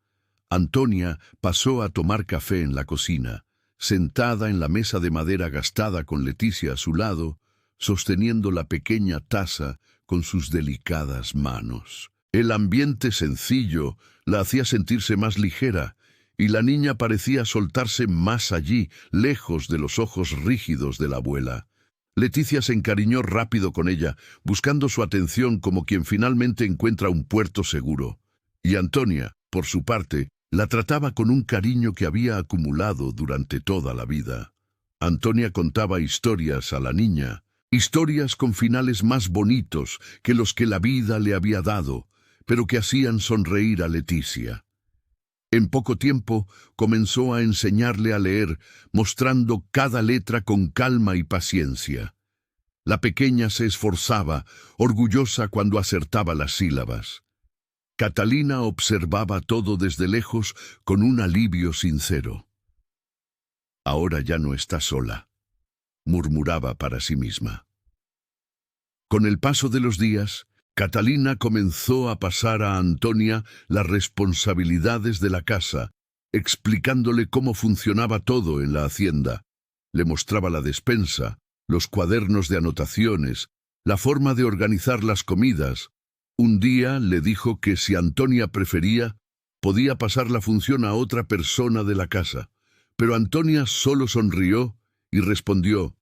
Antonia pasó a tomar café en la cocina, sentada en la mesa de madera gastada con Leticia a su lado, sosteniendo la pequeña taza con sus delicadas manos. El ambiente sencillo la hacía sentirse más ligera, y la niña parecía soltarse más allí, lejos de los ojos rígidos de la abuela. Leticia se encariñó rápido con ella, buscando su atención como quien finalmente encuentra un puerto seguro. Y Antonia, por su parte, la trataba con un cariño que había acumulado durante toda la vida. Antonia contaba historias a la niña, historias con finales más bonitos que los que la vida le había dado, pero que hacían sonreír a Leticia. En poco tiempo comenzó a enseñarle a leer, mostrando cada letra con calma y paciencia. La pequeña se esforzaba, orgullosa cuando acertaba las sílabas. Catalina observaba todo desde lejos con un alivio sincero. «Ahora ya no está sola», murmuraba para sí misma. Con el paso de los días, Catalina comenzó a pasar a Antonia las responsabilidades de la casa, explicándole cómo funcionaba todo en la hacienda. Le mostraba la despensa, los cuadernos de anotaciones, la forma de organizar las comidas. Un día le dijo que si Antonia prefería, podía pasar la función a otra persona de la casa. Pero Antonia solo sonrió y respondió: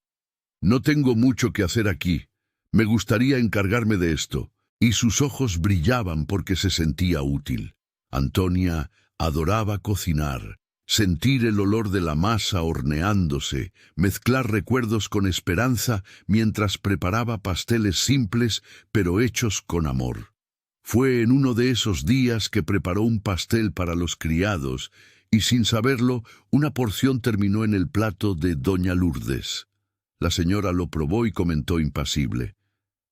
«No tengo mucho que hacer aquí. Me gustaría encargarme de esto». Y sus ojos brillaban porque se sentía útil. Antonia adoraba cocinar, sentir el olor de la masa horneándose, mezclar recuerdos con esperanza mientras preparaba pasteles simples pero hechos con amor. Fue en uno de esos días que preparó un pastel para los criados y, sin saberlo, una porción terminó en el plato de doña Lourdes. La señora lo probó y comentó impasible: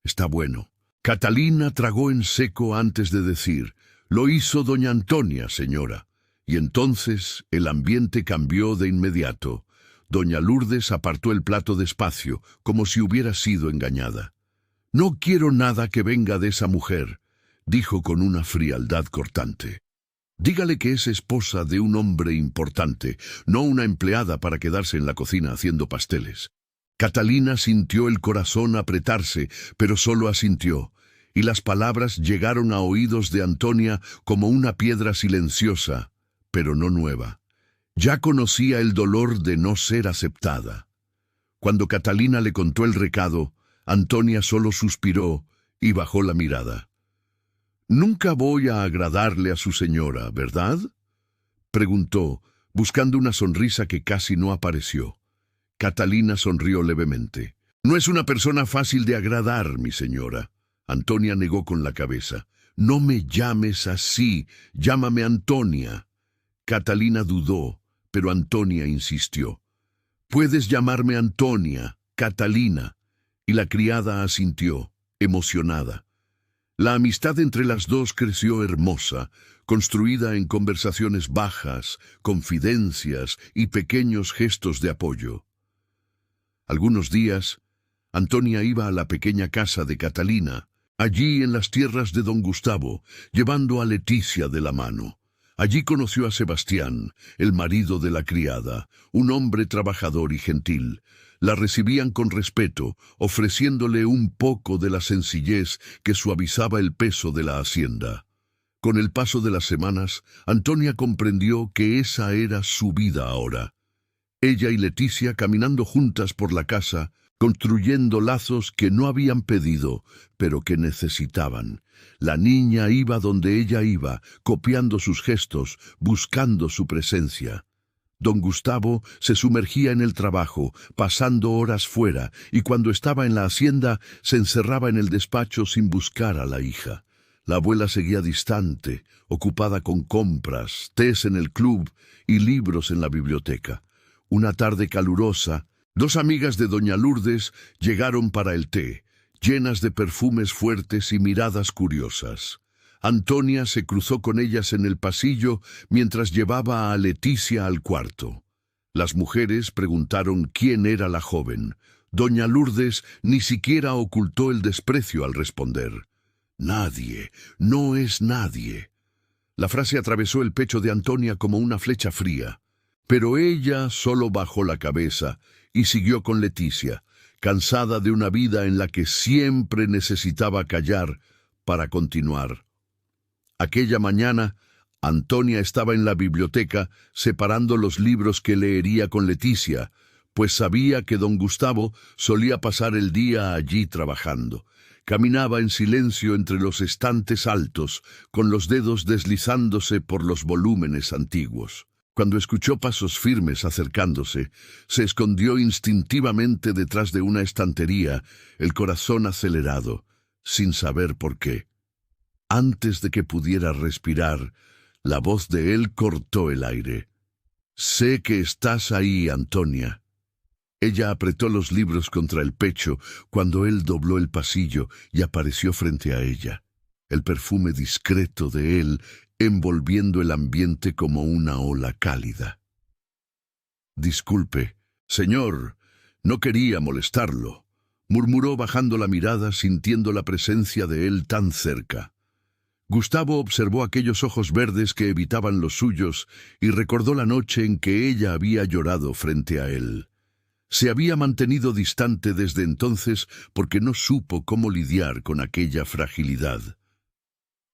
«Está bueno». Catalina tragó en seco antes de decir: «Lo hizo doña Antonia, señora». Y entonces el ambiente cambió de inmediato. Doña Lourdes apartó el plato despacio, como si hubiera sido engañada. «No quiero nada que venga de esa mujer», dijo con una frialdad cortante. «Dígale que es esposa de un hombre importante, no una empleada para quedarse en la cocina haciendo pasteles». Catalina sintió el corazón apretarse, pero solo asintió, y las palabras llegaron a oídos de Antonia como una piedra silenciosa, pero no nueva. Ya conocía el dolor de no ser aceptada. Cuando Catalina le contó el recado, Antonia solo suspiró y bajó la mirada. «Nunca voy a agradarle a su señora, ¿verdad?», preguntó, buscando una sonrisa que casi no apareció. Catalina sonrió levemente. «No es una persona fácil de agradar, mi señora». Antonia negó con la cabeza. «No me llames así, llámame Antonia». Catalina dudó, pero Antonia insistió. «Puedes llamarme Antonia, Catalina». Y la criada asintió, emocionada. La amistad entre las dos creció hermosa, construida en conversaciones bajas, confidencias y pequeños gestos de apoyo. Algunos días, Antonia iba a la pequeña casa de Catalina, allí en las tierras de don Gustavo, llevando a Leticia de la mano. Allí conoció a Sebastián, el marido de la criada, un hombre trabajador y gentil. La recibían con respeto, ofreciéndole un poco de la sencillez que suavizaba el peso de la hacienda. Con el paso de las semanas, Antonia comprendió que esa era su vida ahora. Ella y Leticia caminando juntas por la casa, construyendo lazos que no habían pedido, pero que necesitaban. La niña iba donde ella iba, copiando sus gestos, buscando su presencia. Don Gustavo se sumergía en el trabajo, pasando horas fuera, y cuando estaba en la hacienda se encerraba en el despacho sin buscar a la hija. La abuela seguía distante, ocupada con compras, tés en el club y libros en la biblioteca. Una tarde calurosa, dos amigas de doña Lourdes llegaron para el té, llenas de perfumes fuertes y miradas curiosas. Antonia se cruzó con ellas en el pasillo mientras llevaba a Leticia al cuarto. Las mujeres preguntaron quién era la joven. Doña Lourdes ni siquiera ocultó el desprecio al responder. Nadie, no es nadie. La frase atravesó el pecho de Antonia como una flecha fría, pero ella solo bajó la cabeza y siguió con Leticia, cansada de una vida en la que siempre necesitaba callar para continuar. Aquella mañana, Antonia estaba en la biblioteca separando los libros que leería con Leticia, pues sabía que don Gustavo solía pasar el día allí trabajando. Caminaba en silencio entre los estantes altos, con los dedos deslizándose por los volúmenes antiguos. Cuando escuchó pasos firmes acercándose, se escondió instintivamente detrás de una estantería, el corazón acelerado, sin saber por qué. Antes de que pudiera respirar, la voz de él cortó el aire. «Sé que estás ahí, Antonia». Ella apretó los libros contra el pecho cuando él dobló el pasillo y apareció frente a ella. El perfume discreto de él envolviendo el ambiente como una ola cálida. «Disculpe, señor, no quería molestarlo», murmuró bajando la mirada sintiendo la presencia de él tan cerca. Gustavo observó aquellos ojos verdes que evitaban los suyos y recordó la noche en que ella había llorado frente a él. Se había mantenido distante desde entonces porque no supo cómo lidiar con aquella fragilidad.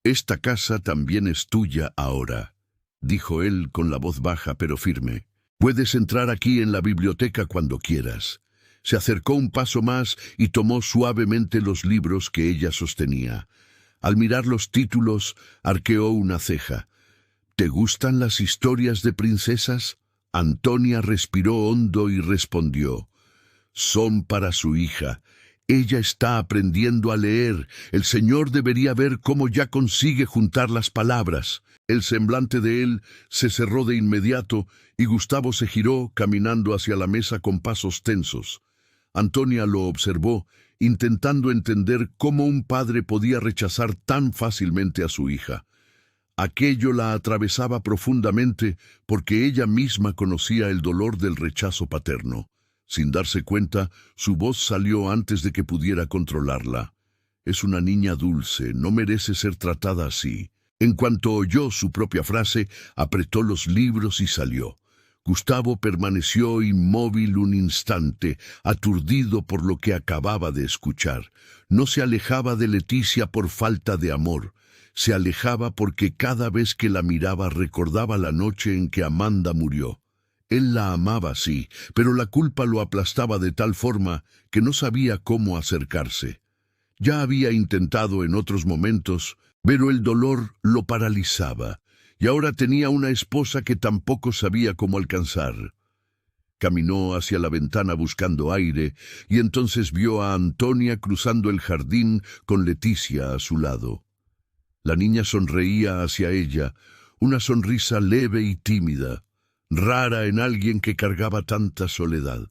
«Esta casa también es tuya ahora», dijo él con la voz baja pero firme. «Puedes entrar aquí en la biblioteca cuando quieras». Se acercó un paso más y tomó suavemente los libros que ella sostenía. Al mirar los títulos, arqueó una ceja. «¿Te gustan las historias de princesas?» Antonia respiró hondo y respondió. «Son para su hija. Ella está aprendiendo a leer. El señor debería ver cómo ya consigue juntar las palabras». El semblante de él se cerró de inmediato y Gustavo se giró caminando hacia la mesa con pasos tensos. Antonia lo observó, intentando entender cómo un padre podía rechazar tan fácilmente a su hija. Aquello la atravesaba profundamente porque ella misma conocía el dolor del rechazo paterno. Sin darse cuenta, su voz salió antes de que pudiera controlarla. «Es una niña dulce, no merece ser tratada así». En cuanto oyó su propia frase, apretó los libros y salió. Gustavo permaneció inmóvil un instante, aturdido por lo que acababa de escuchar. No se alejaba de Leticia por falta de amor. Se alejaba porque cada vez que la miraba recordaba la noche en que Amanda murió. Él la amaba, sí, pero la culpa lo aplastaba de tal forma que no sabía cómo acercarse. Ya había intentado en otros momentos, pero el dolor lo paralizaba. Y ahora tenía una esposa que tampoco sabía cómo alcanzar. Caminó hacia la ventana buscando aire, y entonces vio a Antonia cruzando el jardín con Leticia a su lado. La niña sonreía hacia ella, una sonrisa leve y tímida, rara en alguien que cargaba tanta soledad.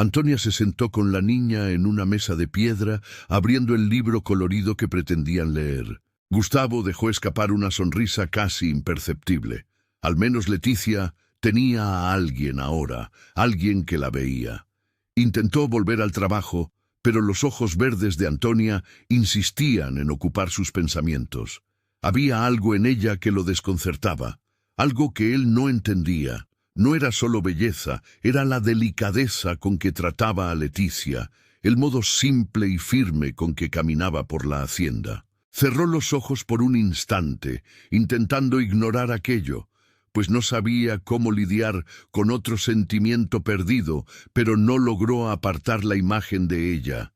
Antonia se sentó con la niña en una mesa de piedra, abriendo el libro colorido que pretendían leer. Gustavo dejó escapar una sonrisa casi imperceptible. Al menos Leticia tenía a alguien ahora, alguien que la veía. Intentó volver al trabajo, pero los ojos verdes de Antonia insistían en ocupar sus pensamientos. Había algo en ella que lo desconcertaba, algo que él no entendía. No era solo belleza, era la delicadeza con que trataba a Leticia, el modo simple y firme con que caminaba por la hacienda. Cerró los ojos por un instante, intentando ignorar aquello, pues no sabía cómo lidiar con otro sentimiento perdido, pero no logró apartar la imagen de ella.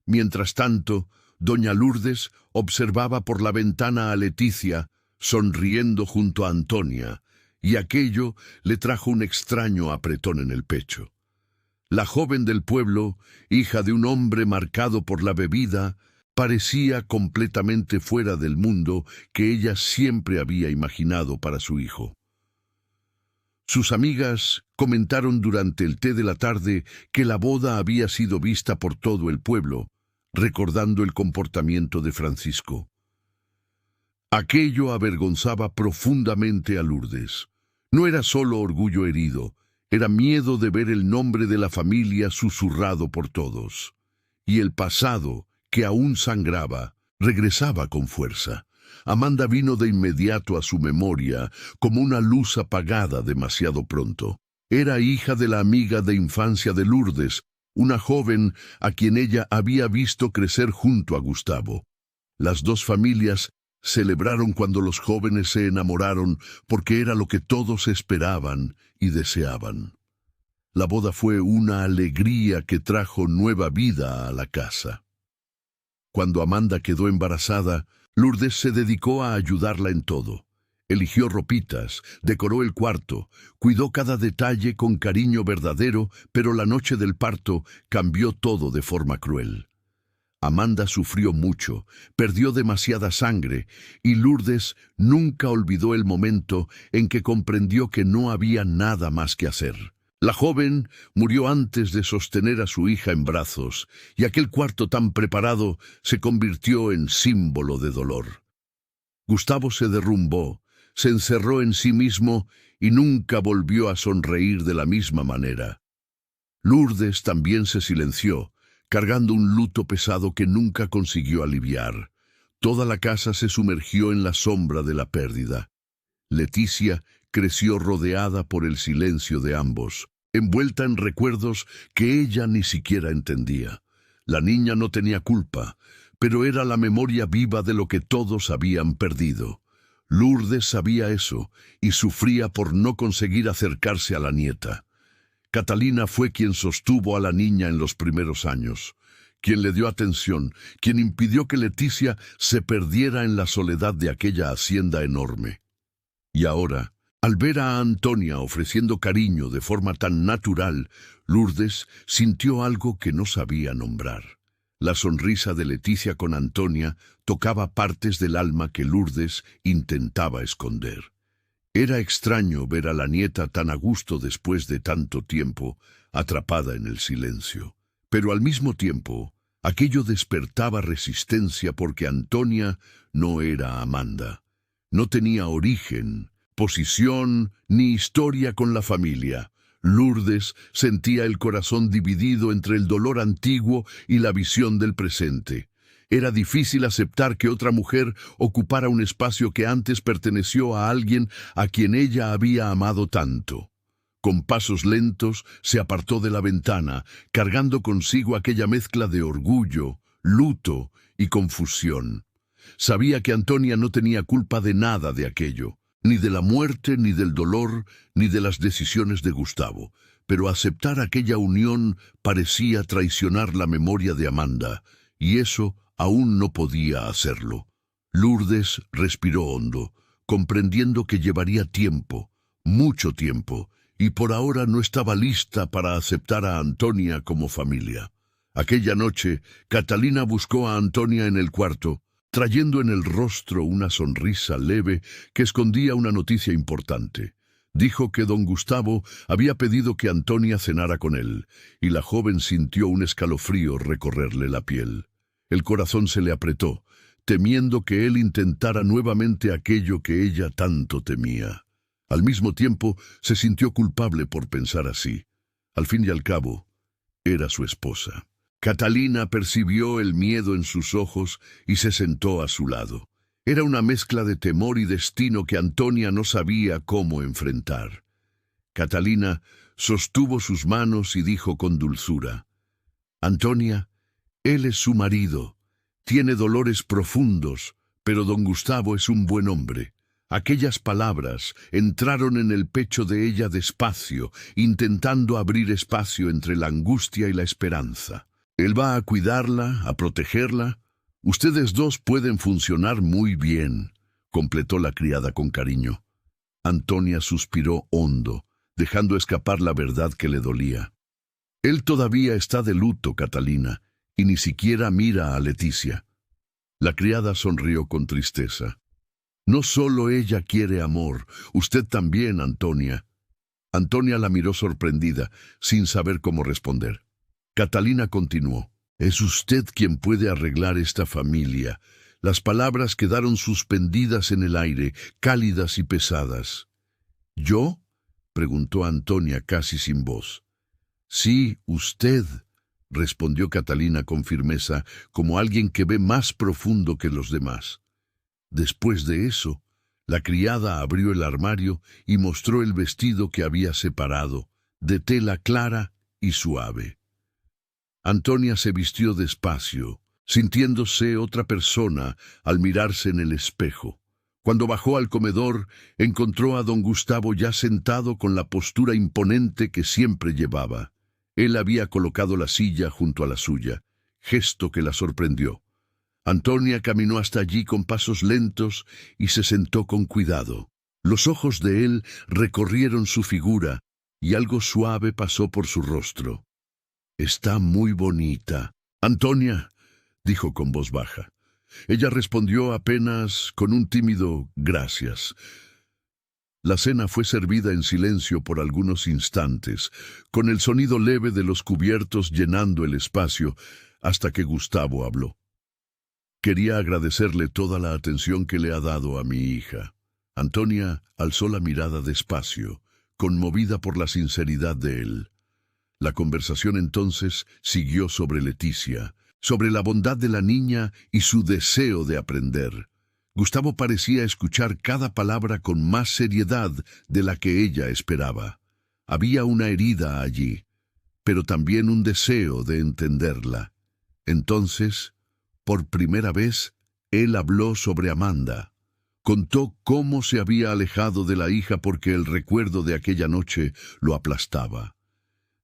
Mientras tanto, doña Lourdes observaba por la ventana a Leticia, sonriendo junto a Antonia, y aquello le trajo un extraño apretón en el pecho. La joven del pueblo, hija de un hombre marcado por la bebida, parecía completamente fuera del mundo que ella siempre había imaginado para su hijo. Sus amigas comentaron durante el té de la tarde que la boda había sido vista por todo el pueblo, recordando el comportamiento de Francisco. Aquello avergonzaba profundamente a Lourdes. No era solo orgullo herido, era miedo de ver el nombre de la familia susurrado por todos. Y el pasado, que aún sangraba, regresaba con fuerza. Amanda vino de inmediato a su memoria como una luz apagada demasiado pronto. Era hija de la amiga de infancia de Lourdes, una joven a quien ella había visto crecer junto a Gustavo. Las dos familias celebraron cuando los jóvenes se enamoraron porque era lo que todos esperaban y deseaban. La boda fue una alegría que trajo nueva vida a la casa. Cuando Amanda quedó embarazada, Lourdes se dedicó a ayudarla en todo. Eligió ropitas, decoró el cuarto, cuidó cada detalle con cariño verdadero, pero la noche del parto cambió todo de forma cruel. Amanda sufrió mucho, perdió demasiada sangre, y Lourdes nunca olvidó el momento en que comprendió que no había nada más que hacer. La joven murió antes de sostener a su hija en brazos, y aquel cuarto tan preparado se convirtió en símbolo de dolor. Gustavo se derrumbó, se encerró en sí mismo y nunca volvió a sonreír de la misma manera. Lourdes también se silenció, cargando un luto pesado que nunca consiguió aliviar. Toda la casa se sumergió en la sombra de la pérdida. Leticia creció rodeada por el silencio de ambos, envuelta en recuerdos que ella ni siquiera entendía. La niña no tenía culpa, pero era la memoria viva de lo que todos habían perdido. Lourdes sabía eso y sufría por no conseguir acercarse a la nieta. Catalina fue quien sostuvo a la niña en los primeros años, quien le dio atención, quien impidió que Leticia se perdiera en la soledad de aquella hacienda enorme. Y ahora, al ver a Antonia ofreciendo cariño de forma tan natural, Lourdes sintió algo que no sabía nombrar. La sonrisa de Leticia con Antonia tocaba partes del alma que Lourdes intentaba esconder. Era extraño ver a la nieta tan a gusto después de tanto tiempo, atrapada en el silencio. Pero al mismo tiempo, aquello despertaba resistencia porque Antonia no era Amanda. No tenía origen, posición ni historia con la familia. Lourdes sentía el corazón dividido entre el dolor antiguo y la visión del presente. Era difícil aceptar que otra mujer ocupara un espacio que antes perteneció a alguien a quien ella había amado tanto. Con pasos lentos se apartó de la ventana, cargando consigo aquella mezcla de orgullo, luto y confusión. Sabía que Antonia no tenía culpa de nada de aquello, ni de la muerte, ni del dolor, ni de las decisiones de Gustavo, pero aceptar aquella unión parecía traicionar la memoria de Amanda, y eso aún no podía hacerlo. Lourdes respiró hondo, comprendiendo que llevaría tiempo, mucho tiempo, y por ahora no estaba lista para aceptar a Antonia como familia. Aquella noche, Catalina buscó a Antonia en el cuarto, trayendo en el rostro una sonrisa leve que escondía una noticia importante. Dijo que don Gustavo había pedido que Antonia cenara con él, y la joven sintió un escalofrío recorrerle la piel. El corazón se le apretó, temiendo que él intentara nuevamente aquello que ella tanto temía. Al mismo tiempo, se sintió culpable por pensar así. Al fin y al cabo, era su esposa. Catalina percibió el miedo en sus ojos y se sentó a su lado. Era una mezcla de temor y destino que Antonia no sabía cómo enfrentar. Catalina sostuvo sus manos y dijo con dulzura: «Antonia, él es su marido. Tiene dolores profundos, pero don Gustavo es un buen hombre». Aquellas palabras entraron en el pecho de ella despacio, intentando abrir espacio entre la angustia y la esperanza. Él va a cuidarla, a protegerla. Ustedes dos pueden funcionar muy bien, completó la criada con cariño. Antonia suspiró hondo, dejando escapar la verdad que le dolía. Él todavía está de luto, Catalina, y ni siquiera mira a Leticia. La criada sonrió con tristeza. No solo ella quiere amor, usted también, Antonia. Antonia la miró sorprendida, sin saber cómo responder. Catalina continuó: «Es usted quien puede arreglar esta familia». Las palabras quedaron suspendidas en el aire, cálidas y pesadas. «¿Yo?», preguntó Antonia casi sin voz. «Sí, usted», respondió Catalina con firmeza, como alguien que ve más profundo que los demás. Después de eso, la criada abrió el armario y mostró el vestido que había separado, de tela clara y suave. Antonia se vistió despacio, sintiéndose otra persona al mirarse en el espejo. Cuando bajó al comedor, encontró a don Gustavo ya sentado con la postura imponente que siempre llevaba. Él había colocado la silla junto a la suya, gesto que la sorprendió. Antonia caminó hasta allí con pasos lentos y se sentó con cuidado. Los ojos de él recorrieron su figura y algo suave pasó por su rostro. «Está muy bonita». «Antonia», dijo con voz baja. Ella respondió apenas con un tímido «gracias». La cena fue servida en silencio por algunos instantes, con el sonido leve de los cubiertos llenando el espacio, hasta que Gustavo habló. «Quería agradecerle toda la atención que le ha dado a mi hija». Antonia alzó la mirada despacio, conmovida por la sinceridad de él. La conversación entonces siguió sobre Leticia, sobre la bondad de la niña y su deseo de aprender. Gustavo parecía escuchar cada palabra con más seriedad de la que ella esperaba. Había una herida allí, pero también un deseo de entenderla. Entonces, por primera vez, él habló sobre Amanda. Contó cómo se había alejado de la hija porque el recuerdo de aquella noche lo aplastaba.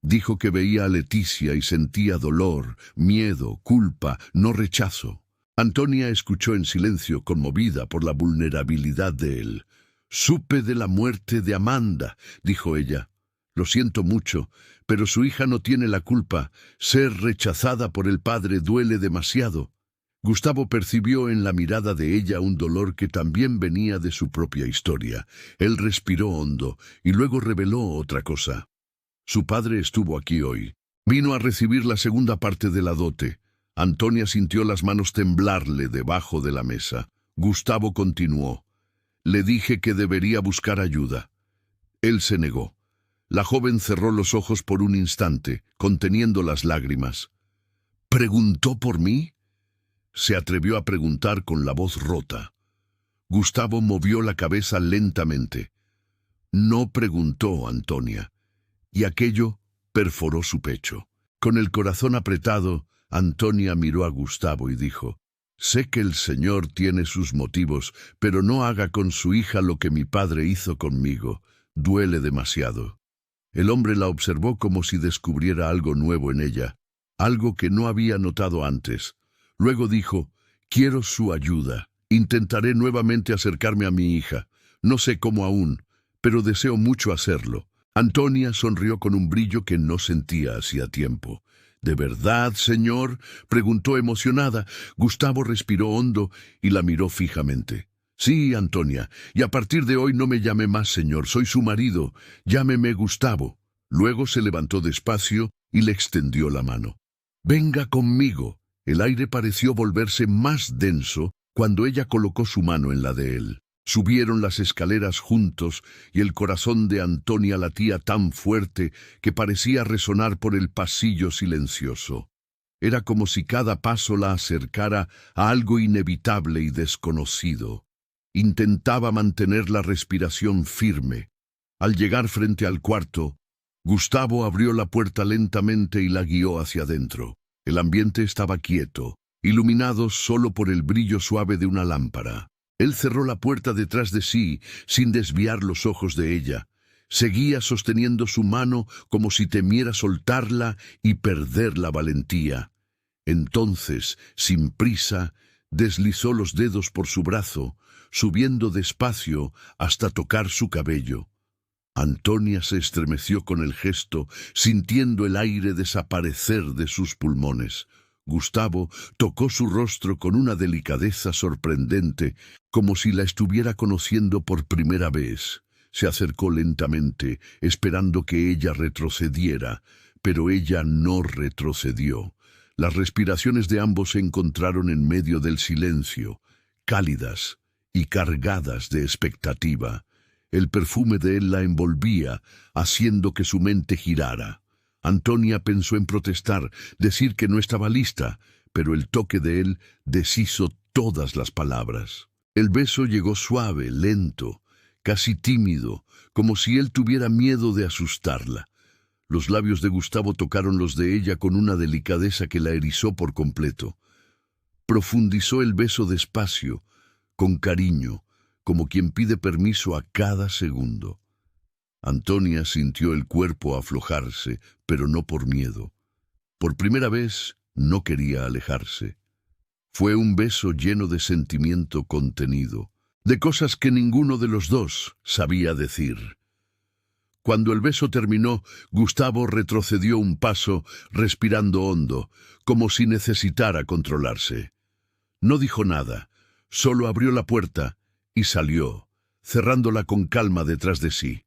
Dijo que veía a Leticia y sentía dolor, miedo, culpa, no rechazo. Antonia escuchó en silencio, conmovida por la vulnerabilidad de él. «Supe de la muerte de Amanda», dijo ella. «Lo siento mucho, pero su hija no tiene la culpa. Ser rechazada por el padre duele demasiado». Gustavo percibió en la mirada de ella un dolor que también venía de su propia historia. Él respiró hondo y luego reveló otra cosa. «Su padre estuvo aquí hoy. Vino a recibir la segunda parte de la dote». Antonia sintió las manos temblarle debajo de la mesa. Gustavo continuó: «Le dije que debería buscar ayuda». Él se negó. La joven cerró los ojos por un instante, conteniendo las lágrimas. «¿Preguntó por mí?», se atrevió a preguntar con la voz rota. Gustavo movió la cabeza lentamente. «No preguntó, Antonia», y aquello perforó su pecho. Con el corazón apretado, Antonia miró a Gustavo y dijo: «Sé que el Señor tiene sus motivos, pero no haga con su hija lo que mi padre hizo conmigo. Duele demasiado». El hombre la observó como si descubriera algo nuevo en ella, algo que no había notado antes. Luego dijo: «Quiero su ayuda. Intentaré nuevamente acercarme a mi hija. No sé cómo aún, pero deseo mucho hacerlo». Antonia sonrió con un brillo que no sentía hacía tiempo. «¿De verdad, señor?», preguntó emocionada. Gustavo respiró hondo y la miró fijamente. Sí, Antonia, y a partir de hoy no me llame más señor, soy su marido, llámeme Gustavo. Luego se levantó despacio y le extendió la mano. Venga conmigo. El aire pareció volverse más denso cuando ella colocó su mano en la de él. Subieron las escaleras juntos y el corazón de Antonia latía tan fuerte que parecía resonar por el pasillo silencioso. Era como si cada paso la acercara a algo inevitable y desconocido. Intentaba mantener la respiración firme. Al llegar frente al cuarto, Gustavo abrió la puerta lentamente y la guió hacia adentro. El ambiente estaba quieto, iluminado solo por el brillo suave de una lámpara. Él cerró la puerta detrás de sí, sin desviar los ojos de ella. Seguía sosteniendo su mano como si temiera soltarla y perder la valentía. Entonces, sin prisa, deslizó los dedos por su brazo, subiendo despacio hasta tocar su cabello. Antonia se estremeció con el gesto, sintiendo el aire desaparecer de sus pulmones. Gustavo tocó su rostro con una delicadeza sorprendente, como si la estuviera conociendo por primera vez. Se acercó lentamente, esperando que ella retrocediera, pero ella no retrocedió. Las respiraciones de ambos se encontraron en medio del silencio, cálidas y cargadas de expectativa. El perfume de él la envolvía, haciendo que su mente girara. Antonia pensó en protestar, decir que no estaba lista, pero el toque de él deshizo todas las palabras. El beso llegó suave, lento, casi tímido, como si él tuviera miedo de asustarla. Los labios de Gustavo tocaron los de ella con una delicadeza que la erizó por completo. Profundizó el beso despacio, con cariño, como quien pide permiso a cada segundo. Antonia sintió el cuerpo aflojarse, pero no por miedo. Por primera vez no quería alejarse. Fue un beso lleno de sentimiento contenido, de cosas que ninguno de los dos sabía decir. Cuando el beso terminó, Gustavo retrocedió un paso, respirando hondo, como si necesitara controlarse. No dijo nada, solo abrió la puerta y salió, cerrándola con calma detrás de sí.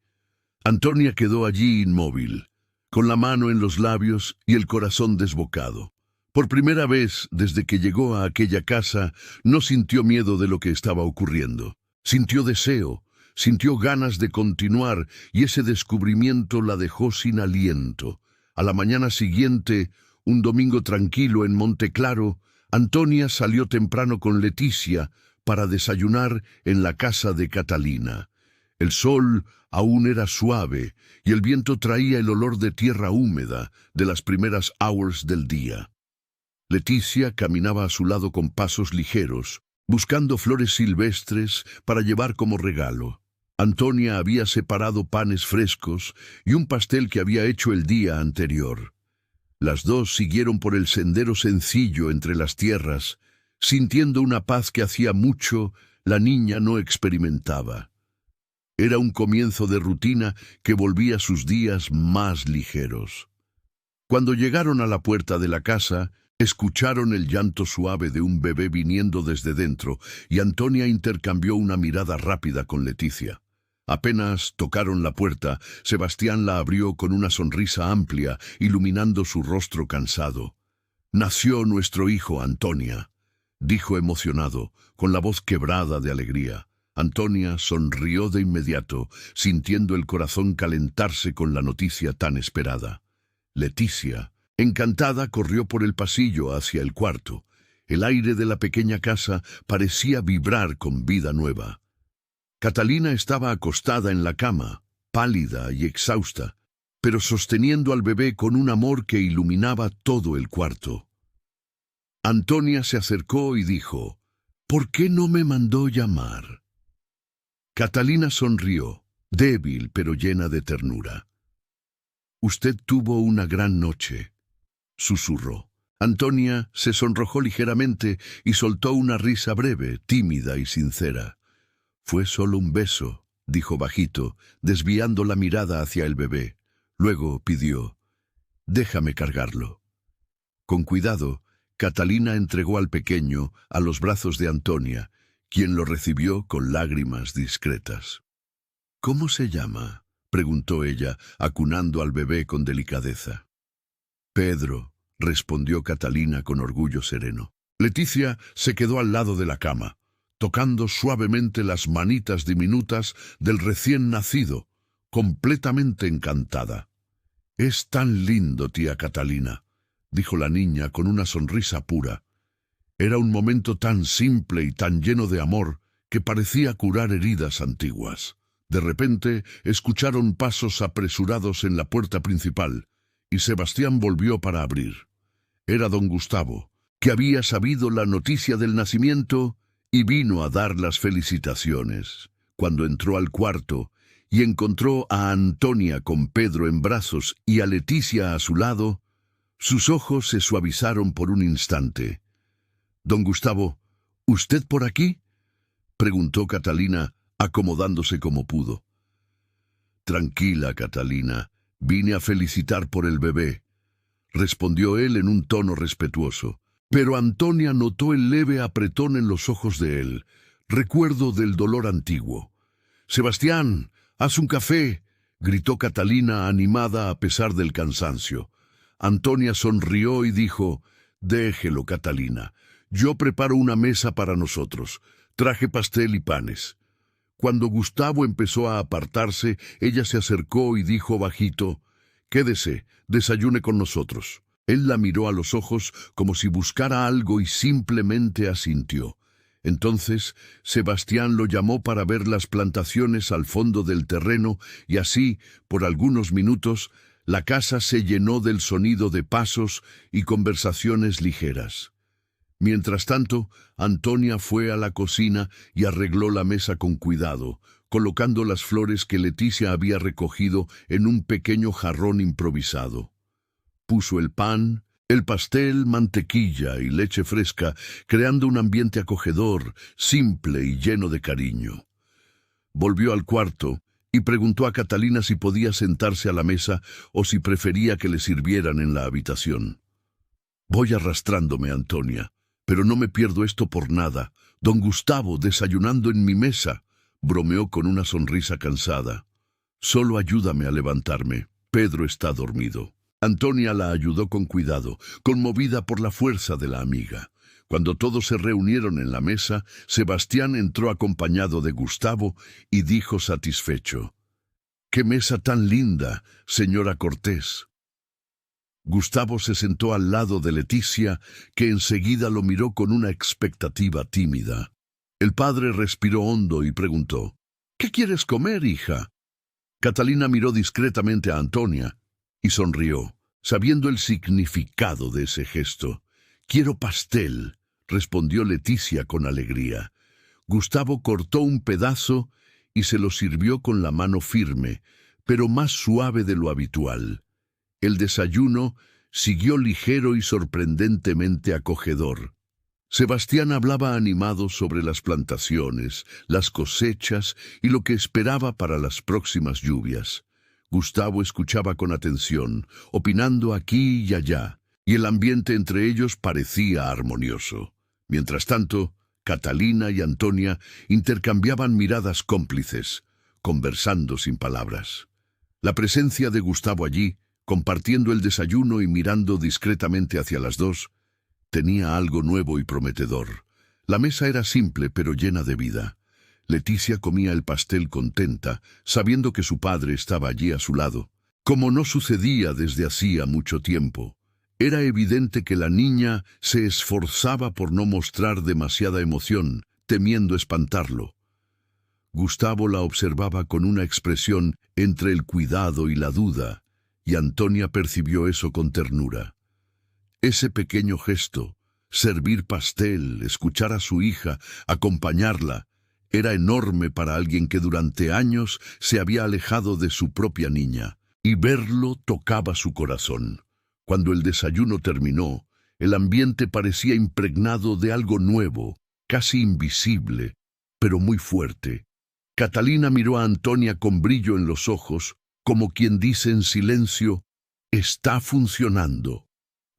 Antonia quedó allí inmóvil, con la mano en los labios y el corazón desbocado. Por primera vez desde que llegó a aquella casa, no sintió miedo de lo que estaba ocurriendo. Sintió deseo, sintió ganas de continuar y ese descubrimiento la dejó sin aliento. A la mañana siguiente, un domingo tranquilo en Monteclaro, Antonia salió temprano con Leticia para desayunar en la casa de Catalina. El sol aún era suave y el viento traía el olor de tierra húmeda de las primeras horas del día. Leticia caminaba a su lado con pasos ligeros, buscando flores silvestres para llevar como regalo. Antonia había separado panes frescos y un pastel que había hecho el día anterior. Las dos siguieron por el sendero sencillo entre las tierras, sintiendo una paz que hacía mucho la niña no experimentaba. Era un comienzo de rutina que volvía sus días más ligeros. Cuando llegaron a la puerta de la casa, escucharon el llanto suave de un bebé viniendo desde dentro y Antonia intercambió una mirada rápida con Leticia. Apenas tocaron la puerta, Sebastián la abrió con una sonrisa amplia, iluminando su rostro cansado. «Nació nuestro hijo, Antonia», dijo emocionado, con la voz quebrada de alegría. Antonia sonrió de inmediato, sintiendo el corazón calentarse con la noticia tan esperada. Leticia, encantada, corrió por el pasillo hacia el cuarto. El aire de la pequeña casa parecía vibrar con vida nueva. Catalina estaba acostada en la cama, pálida y exhausta, pero sosteniendo al bebé con un amor que iluminaba todo el cuarto. Antonia se acercó y dijo, «¿Por qué no me mandó llamar?». Catalina sonrió, débil pero llena de ternura. «Usted tuvo una gran noche», susurró. Antonia se sonrojó ligeramente y soltó una risa breve, tímida y sincera. «Fue solo un beso», dijo bajito, desviando la mirada hacia el bebé. Luego pidió, «Déjame cargarlo». Con cuidado, Catalina entregó al pequeño a los brazos de Antonia, quien lo recibió con lágrimas discretas. «¿Cómo se llama?», preguntó ella, acunando al bebé con delicadeza. «Pedro», respondió Catalina con orgullo sereno. Leticia se quedó al lado de la cama, tocando suavemente las manitas diminutas del recién nacido, completamente encantada. «Es tan lindo, tía Catalina», dijo la niña con una sonrisa pura. Era un momento tan simple y tan lleno de amor que parecía curar heridas antiguas. De repente escucharon pasos apresurados en la puerta principal y Sebastián volvió para abrir. Era don Gustavo, que había sabido la noticia del nacimiento y vino a dar las felicitaciones. Cuando entró al cuarto y encontró a Antonia con Pedro en brazos y a Leticia a su lado, sus ojos se suavizaron por un instante. «Don Gustavo, ¿usted por aquí?», preguntó Catalina, acomodándose como pudo. «Tranquila, Catalina, vine a felicitar por el bebé», respondió él en un tono respetuoso. Pero Antonia notó el leve apretón en los ojos de él, recuerdo del dolor antiguo. «Sebastián, haz un café», gritó Catalina, animada a pesar del cansancio. Antonia sonrió y dijo: «Déjelo, Catalina. Yo preparo una mesa para nosotros. Traje pastel y panes». Cuando Gustavo empezó a apartarse, ella se acercó y dijo bajito: «Quédese, desayune con nosotros». Él la miró a los ojos como si buscara algo y simplemente asintió. Entonces Sebastián lo llamó para ver las plantaciones al fondo del terreno y así, por algunos minutos, la casa se llenó del sonido de pasos y conversaciones ligeras. Mientras tanto, Antonia fue a la cocina y arregló la mesa con cuidado, colocando las flores que Leticia había recogido en un pequeño jarrón improvisado. Puso el pan, el pastel, mantequilla y leche fresca, creando un ambiente acogedor, simple y lleno de cariño. Volvió al cuarto y preguntó a Catalina si podía sentarse a la mesa o si prefería que le sirvieran en la habitación. «Voy arrastrándome, Antonia, pero no me pierdo esto por nada. Don Gustavo desayunando en mi mesa», bromeó con una sonrisa cansada. «Solo ayúdame a levantarme. Pedro está dormido». Antonia la ayudó con cuidado, conmovida por la fuerza de la amiga. Cuando todos se reunieron en la mesa, Sebastián entró acompañado de Gustavo y dijo satisfecho: «¡Qué mesa tan linda, señora Cortés!». Gustavo se sentó al lado de Leticia, que enseguida lo miró con una expectativa tímida. El padre respiró hondo y preguntó: «¿Qué quieres comer, hija?». Catalina miró discretamente a Antonia y sonrió, sabiendo el significado de ese gesto. «Quiero pastel», respondió Leticia con alegría. Gustavo cortó un pedazo y se lo sirvió con la mano firme, pero más suave de lo habitual. El desayuno siguió ligero y sorprendentemente acogedor. Sebastián hablaba animado sobre las plantaciones, las cosechas y lo que esperaba para las próximas lluvias. Gustavo escuchaba con atención, opinando aquí y allá, y el ambiente entre ellos parecía armonioso. Mientras tanto, Catalina y Antonia intercambiaban miradas cómplices, conversando sin palabras. La presencia de Gustavo allí, compartiendo el desayuno y mirando discretamente hacia las dos, tenía algo nuevo y prometedor. La mesa era simple pero llena de vida. Leticia comía el pastel contenta, sabiendo que su padre estaba allí a su lado. Como no sucedía desde hacía mucho tiempo, era evidente que la niña se esforzaba por no mostrar demasiada emoción, temiendo espantarlo. Gustavo la observaba con una expresión entre el cuidado y la duda, y Antonia percibió eso con ternura. Ese pequeño gesto, servir pastel, escuchar a su hija, acompañarla, era enorme para alguien que durante años se había alejado de su propia niña, y verlo tocaba su corazón. Cuando el desayuno terminó, el ambiente parecía impregnado de algo nuevo, casi invisible, pero muy fuerte. Catalina miró a Antonia con brillo en los ojos, como quien dice en silencio: «Está funcionando».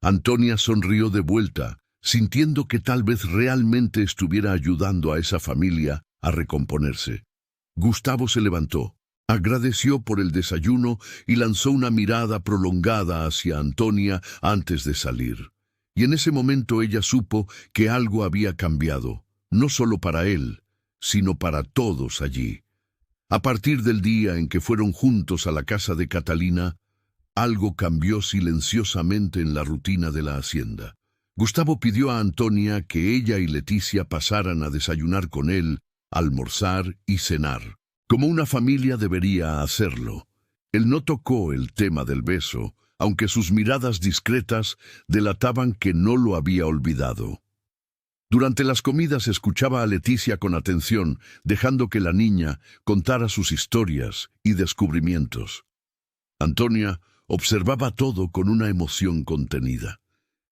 Antonia sonrió de vuelta, sintiendo que tal vez realmente estuviera ayudando a esa familia a recomponerse. Gustavo se levantó, agradeció por el desayuno y lanzó una mirada prolongada hacia Antonia antes de salir. Y en ese momento ella supo que algo había cambiado, no solo para él, sino para todos allí. A partir del día en que fueron juntos a la casa de Catalina, algo cambió silenciosamente en la rutina de la hacienda. Gustavo pidió a Antonia que ella y Leticia pasaran a desayunar con él, almorzar y cenar, como una familia debería hacerlo. Él no tocó el tema del beso, aunque sus miradas discretas delataban que no lo había olvidado. Durante las comidas escuchaba a Leticia con atención, dejando que la niña contara sus historias y descubrimientos. Antonia observaba todo con una emoción contenida.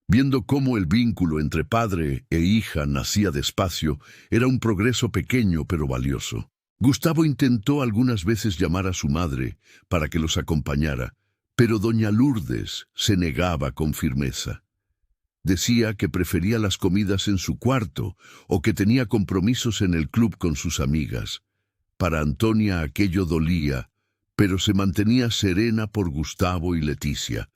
Viendo cómo el vínculo entre padre e hija nacía despacio, era un progreso pequeño pero valioso. Gustavo intentó algunas veces llamar a su madre para que los acompañara, pero doña Lourdes se negaba con firmeza. Decía que prefería las comidas en su cuarto o que tenía compromisos en el club con sus amigas. Para Antonia aquello dolía, pero se mantenía serena por Gustavo y Leticia.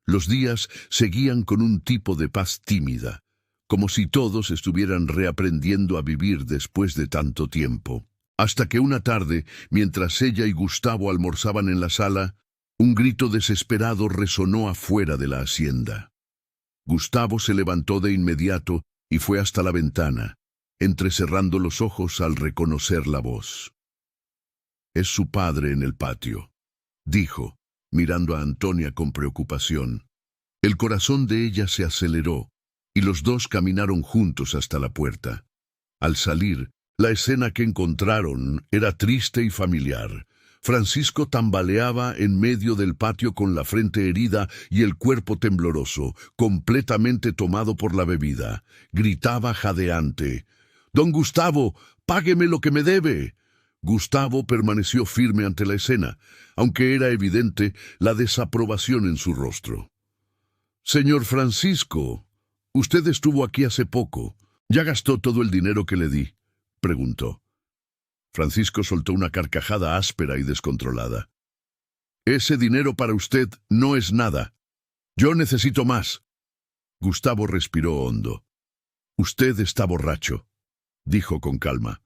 Los días seguían con un tipo de paz tímida, como si todos estuvieran reaprendiendo a vivir después de tanto tiempo. Hasta que una tarde, mientras ella y Gustavo almorzaban en la sala, un grito desesperado resonó afuera de la hacienda. Gustavo se levantó de inmediato y fue hasta la ventana, entrecerrando los ojos al reconocer la voz. «Es su padre en el patio», dijo, mirando a Antonia con preocupación. El corazón de ella se aceleró, y los dos caminaron juntos hasta la puerta. Al salir, la escena que encontraron era triste y familiar. Francisco tambaleaba en medio del patio con la frente herida y el cuerpo tembloroso, completamente tomado por la bebida. Gritaba jadeante: «¡Don Gustavo, págueme lo que me debe!». Gustavo permaneció firme ante la escena, aunque era evidente la desaprobación en su rostro. «Señor Francisco, usted estuvo aquí hace poco. ¿Ya gastó todo el dinero que le di?», preguntó. Francisco soltó una carcajada áspera y descontrolada. «Ese dinero para usted no es nada. Yo necesito más». Gustavo respiró hondo. «Usted está borracho», dijo con calma.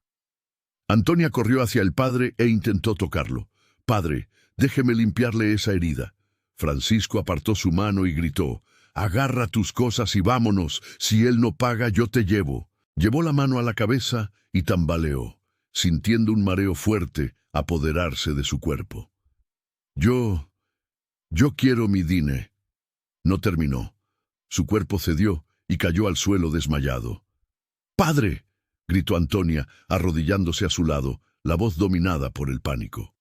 Antonia corrió hacia el padre e intentó tocarlo. «Padre, déjeme limpiarle esa herida». Francisco apartó su mano y gritó: «Agarra tus cosas y vámonos. Si él no paga, yo te llevo». Llevó la mano a la cabeza y tambaleó, sintiendo un mareo fuerte apoderarse de su cuerpo. Yo quiero mi dine». No terminó. Su cuerpo cedió y cayó al suelo desmayado. «¡Padre!», gritó Antonia, arrodillándose a su lado, la voz dominada por el pánico.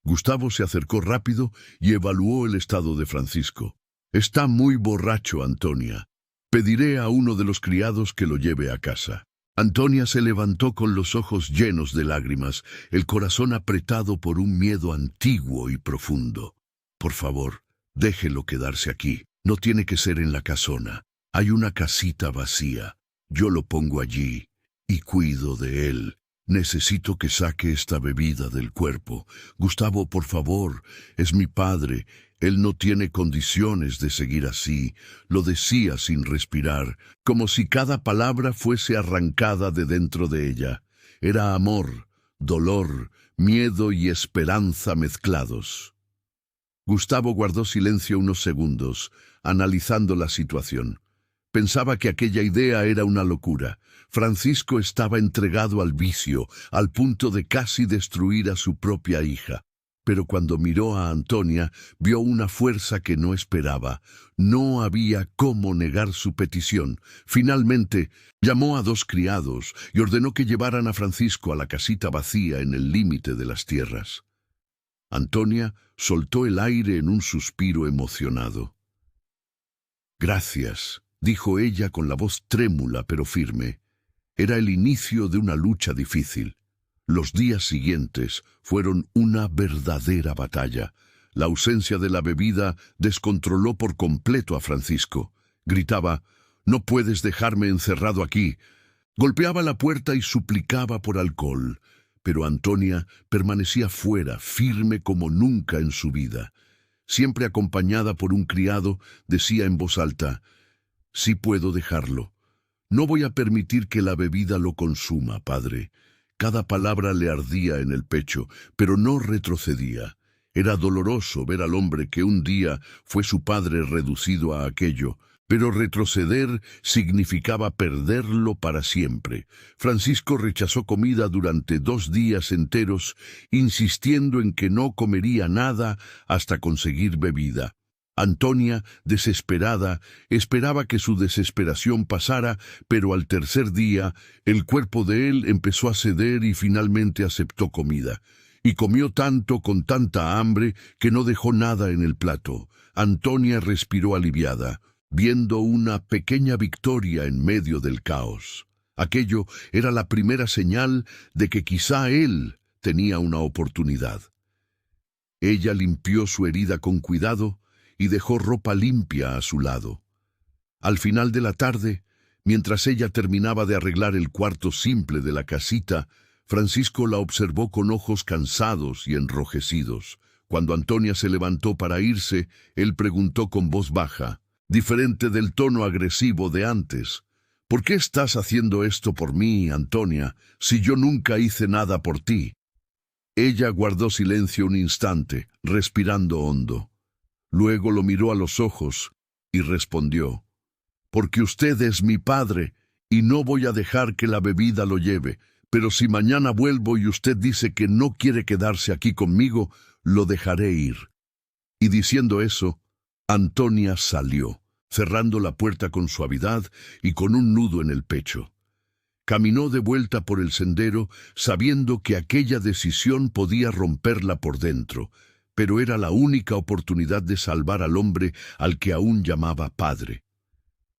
Gustavo se acercó rápido y evaluó el estado de Francisco. «Está muy borracho, Antonia. Pediré a uno de los criados que lo lleve a casa». Antonia se levantó con los ojos llenos de lágrimas, el corazón apretado por un miedo antiguo y profundo. «Por favor, déjelo quedarse aquí. No tiene que ser en la casona. Hay una casita vacía. Yo lo pongo allí y cuido de él. Necesito que saque esta bebida del cuerpo. Gustavo, por favor, es mi padre. Él no tiene condiciones de seguir así», lo decía sin respirar, como si cada palabra fuese arrancada de dentro de ella. Era amor, dolor, miedo y esperanza mezclados. Gustavo guardó silencio unos segundos, analizando la situación. Pensaba que aquella idea era una locura. Francisco estaba entregado al vicio, al punto de casi destruir a su propia hija. Pero cuando miró a Antonia, vio una fuerza que no esperaba. No había cómo negar su petición. Finalmente, llamó a 2 criados y ordenó que llevaran a Francisco a la casita vacía en el límite de las tierras. Antonia soltó el aire en un suspiro emocionado. «Gracias», dijo ella con la voz trémula pero firme. Era el inicio de una lucha difícil. Los días siguientes fueron una verdadera batalla. La ausencia de la bebida descontroló por completo a Francisco. Gritaba: No puedes dejarme encerrado aquí. Golpeaba la puerta y suplicaba por alcohol, pero Antonia permanecía fuera, firme como nunca en su vida. Siempre acompañada por un criado, decía en voz alta: «Sí puedo dejarlo. No voy a permitir que la bebida lo consuma, padre». Cada palabra le ardía en el pecho, pero no retrocedía. Era doloroso ver al hombre que un día fue su padre reducido a aquello, pero retroceder significaba perderlo para siempre. Francisco rechazó comida durante 2 días enteros, insistiendo en que no comería nada hasta conseguir bebida. Antonia, desesperada, esperaba que su desesperación pasara, pero al tercer día el cuerpo de él empezó a ceder y finalmente aceptó comida. Y comió tanto con tanta hambre que no dejó nada en el plato. Antonia respiró aliviada, viendo una pequeña victoria en medio del caos. Aquello era la primera señal de que quizá él tenía una oportunidad. Ella limpió su herida con cuidado y dejó ropa limpia a su lado. Al final de la tarde, mientras ella terminaba de arreglar el cuarto simple de la casita, Francisco la observó con ojos cansados y enrojecidos. Cuando Antonia se levantó para irse, él preguntó con voz baja, diferente del tono agresivo de antes: «¿Por qué estás haciendo esto por mí, Antonia, si yo nunca hice nada por ti?» Ella guardó silencio un instante, respirando hondo. Luego lo miró a los ojos y respondió: «Porque usted es mi padre y no voy a dejar que la bebida lo lleve, pero si mañana vuelvo y usted dice que no quiere quedarse aquí conmigo, lo dejaré ir». Y diciendo eso, Antonia salió, cerrando la puerta con suavidad y con un nudo en el pecho. Caminó de vuelta por el sendero, sabiendo que aquella decisión podía romperla por dentro, pero era la única oportunidad de salvar al hombre al que aún llamaba padre.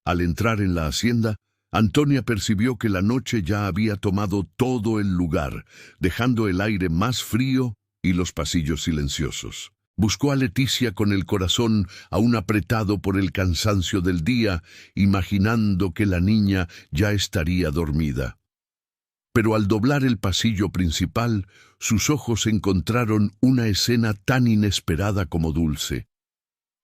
Al entrar en la hacienda, Antonia percibió que la noche ya había tomado todo el lugar, dejando el aire más frío y los pasillos silenciosos. Buscó a Leticia con el corazón aún apretado por el cansancio del día, imaginando que la niña ya estaría dormida. Pero al doblar el pasillo principal, sus ojos encontraron una escena tan inesperada como dulce.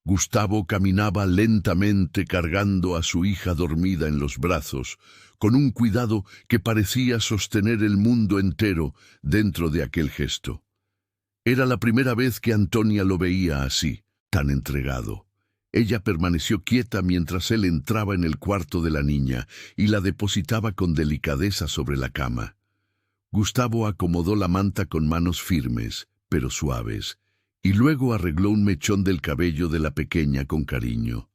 Gustavo caminaba lentamente cargando a su hija dormida en los brazos, con un cuidado que parecía sostener el mundo entero dentro de aquel gesto. Era la primera vez que Antonia lo veía así, tan entregado. Ella permaneció quieta mientras él entraba en el cuarto de la niña y la depositaba con delicadeza sobre la cama. Gustavo acomodó la manta con manos firmes, pero suaves, y luego arregló un mechón del cabello de la pequeña con cariño.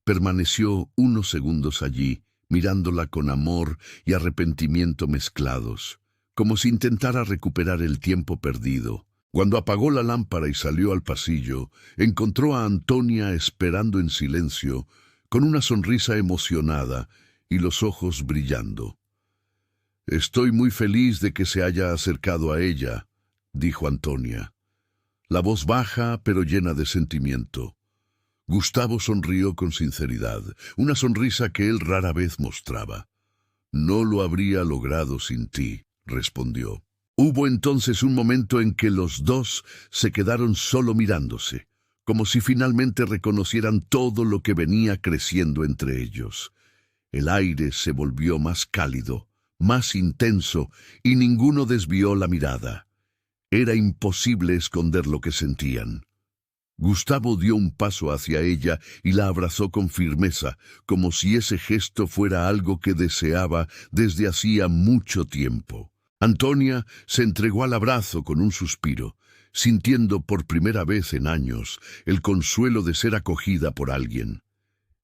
Permaneció unos segundos allí, mirándola con amor y arrepentimiento mezclados, como si intentara recuperar el tiempo perdido. Cuando apagó la lámpara y salió al pasillo, encontró a Antonia esperando en silencio, con una sonrisa emocionada y los ojos brillando. «Estoy muy feliz de que se haya acercado a ella», dijo Antonia. La voz baja pero llena de sentimiento. Gustavo sonrió con sinceridad, una sonrisa que él rara vez mostraba. «No lo habría logrado sin ti», respondió. Hubo entonces un momento en que los dos se quedaron solo mirándose, como si finalmente reconocieran todo lo que venía creciendo entre ellos. El aire se volvió más cálido, más intenso, y ninguno desvió la mirada. Era imposible esconder lo que sentían. Gustavo dio un paso hacia ella y la abrazó con firmeza, como si ese gesto fuera algo que deseaba desde hacía mucho tiempo. Antonia se entregó al abrazo con un suspiro, sintiendo por primera vez en años el consuelo de ser acogida por alguien.